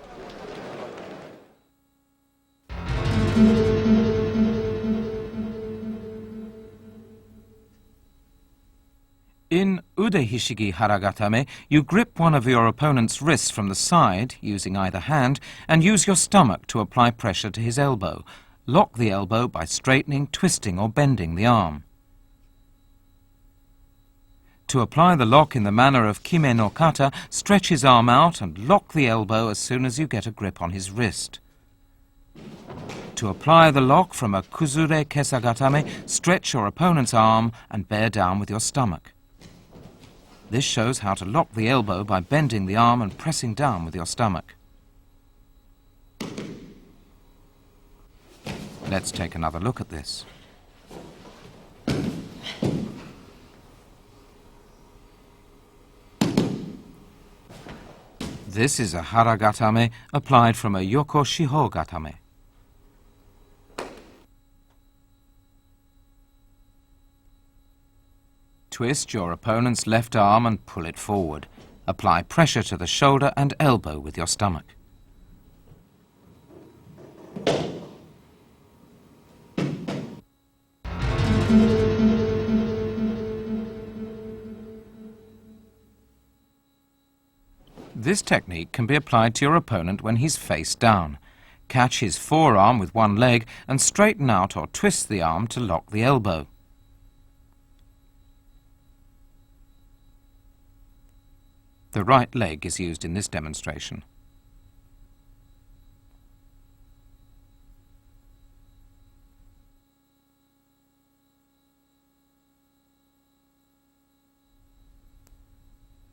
[SPEAKER 1] In ude hishigi haragatame, you grip one of your opponent's wrists from the side, using either hand, and use your stomach to apply pressure to his elbow. Lock the elbow by straightening, twisting or bending the arm. To apply the lock in the manner of kime no kata, stretch his arm out and lock the elbow as soon as you get a grip on his wrist. To apply the lock from a kuzure kesagatame, stretch your opponent's arm and bear down with your stomach. This shows how to lock the elbow by bending the arm and pressing down with your stomach. Let's take another look at this. This is a haragatame applied from a yoko shihogatame. Twist your opponent's left arm and pull it forward. Apply pressure to the shoulder and elbow with your stomach. This technique can be applied to your opponent when he's face down. Catch his forearm with one leg and straighten out or twist the arm to lock the elbow. The right leg is used in this demonstration.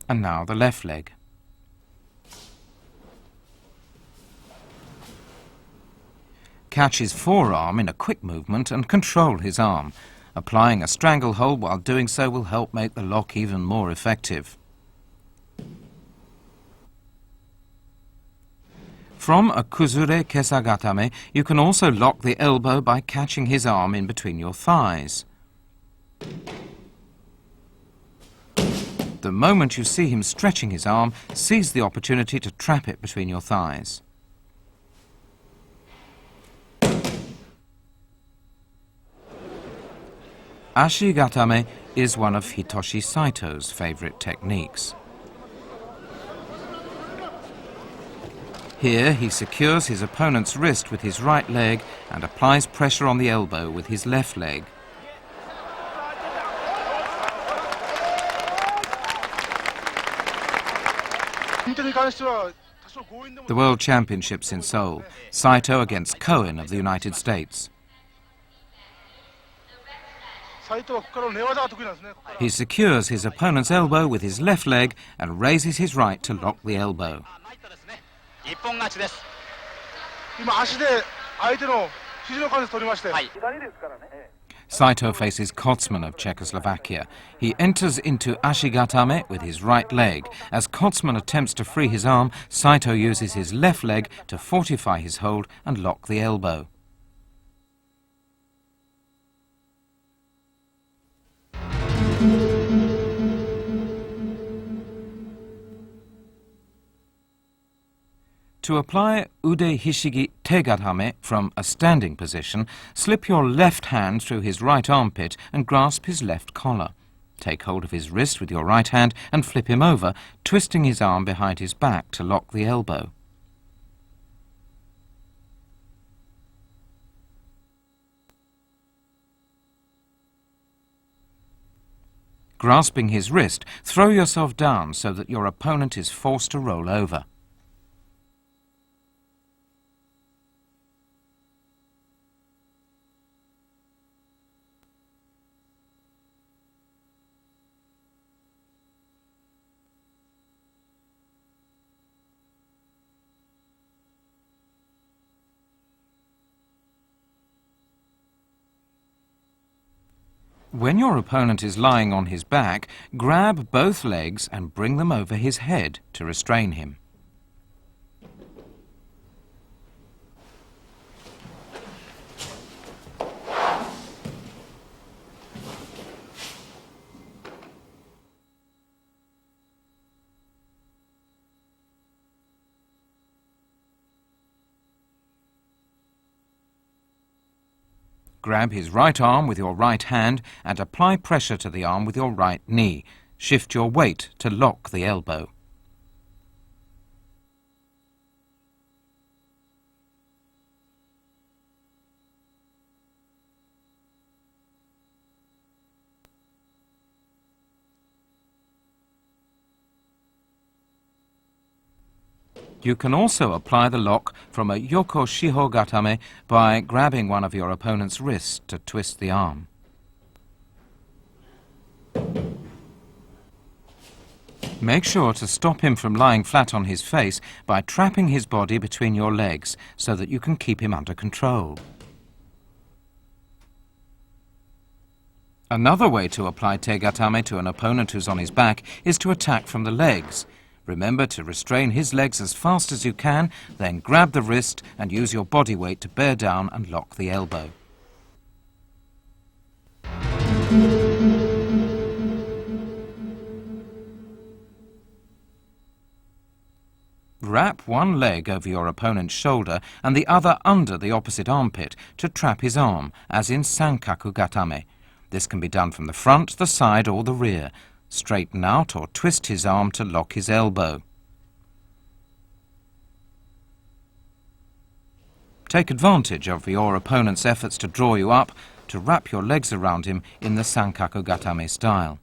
[SPEAKER 1] And now the left leg. Catch his forearm in a quick movement and control his arm. Applying a stranglehold while doing so will help make the lock even more effective. From a kuzure kesagatame, you can also lock the elbow by catching his arm in between your thighs. The moment you see him stretching his arm, seize the opportunity to trap it between your thighs. Ashigatame is one of Hitoshi Saito's favorite techniques. Here he secures his opponent's wrist with his right leg and applies pressure on the elbow with his left leg. The World Championships in Seoul, Saito against Cohen of the United States. He secures his opponent's elbow with his left leg and raises his right to lock the elbow. Saito faces Kotsman of Czechoslovakia. He enters into ashigatame with his right leg. As Kotsman attempts to free his arm, Saito uses his left leg to fortify his hold and lock the elbow. To apply ude hishigi tegatame from a standing position, slip your left hand through his right armpit and grasp his left collar. Take hold of his wrist with your right hand and flip him over, twisting his arm behind his back to lock the elbow. Grasping his wrist, throw yourself down so that your opponent is forced to roll over. When your opponent is lying on his back, grab both legs and bring them over his head to restrain him. Grab his right arm with your right hand and apply pressure to the arm with your right knee. Shift your weight to lock the elbow. You can also apply the lock from a yoko shiho gatame by grabbing one of your opponent's wrists to twist the arm. Make sure to stop him from lying flat on his face by trapping his body between your legs so that you can keep him under control. Another way to apply tegatame to an opponent who's on his back is to attack from the legs. Remember to restrain his legs as fast as you can, then grab the wrist and use your body weight to bear down and lock the elbow. Wrap one leg over your opponent's shoulder and the other under the opposite armpit to trap his arm, as in sankaku gatame. This can be done from the front, the side or the rear. Straighten out or twist his arm to lock his elbow. Take advantage of your opponent's efforts to draw you up to wrap your legs around him in the sankaku gatame style.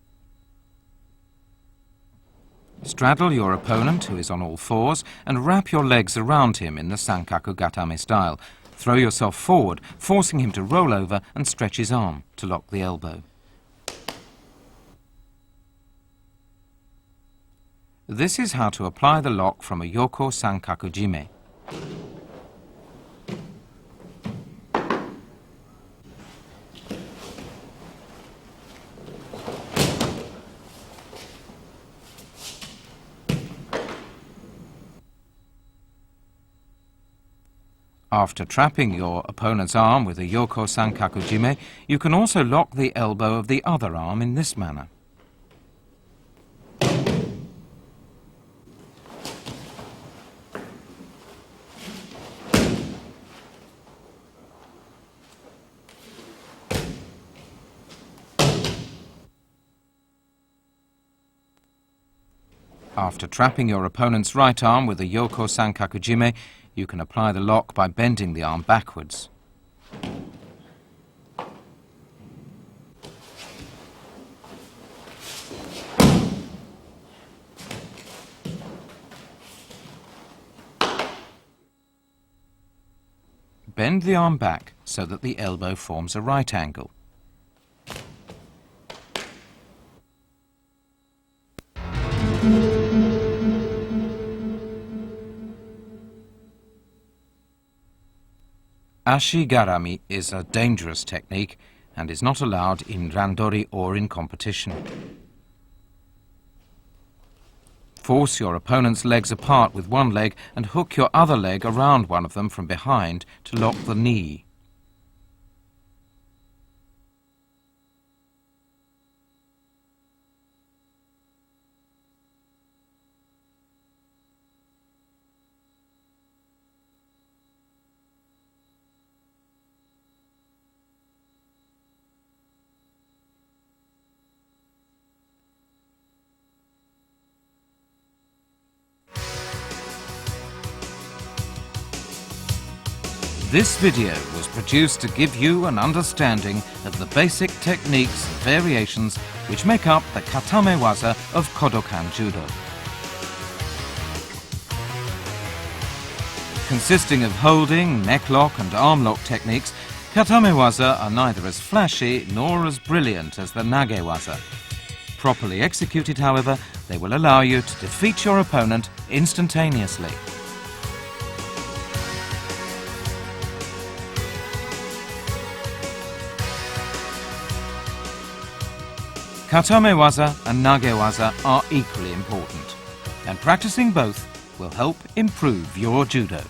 [SPEAKER 1] Straddle your opponent, who is on all fours, and wrap your legs around him in the sankaku gatame style. Throw yourself forward, forcing him to roll over and stretch his arm to lock the elbow. This is how to apply the lock from a yoko sankaku jime. After trapping your opponent's arm with a yoko sankaku jime, you can also lock the elbow of the other arm in this manner. After trapping your opponent's right arm with a yoko sankaku jime, you can apply the lock by bending the arm backwards. bend the arm back so that the elbow forms a right angle. Ashigarami is a dangerous technique and is not allowed in randori or in competition. Force your opponent's legs apart with one leg and hook your other leg around one of them from behind to lock the knee. This video was produced to give you an understanding of the basic techniques and variations which make up the Katame Waza of Kodokan Judo. Consisting of holding, neck lock and arm lock techniques, Katame Waza are neither as flashy nor as brilliant as the Nage Waza. Properly executed, however, they will allow you to defeat your opponent instantaneously. Katame Waza and Nage Waza are equally important, and practicing both will help improve your judo.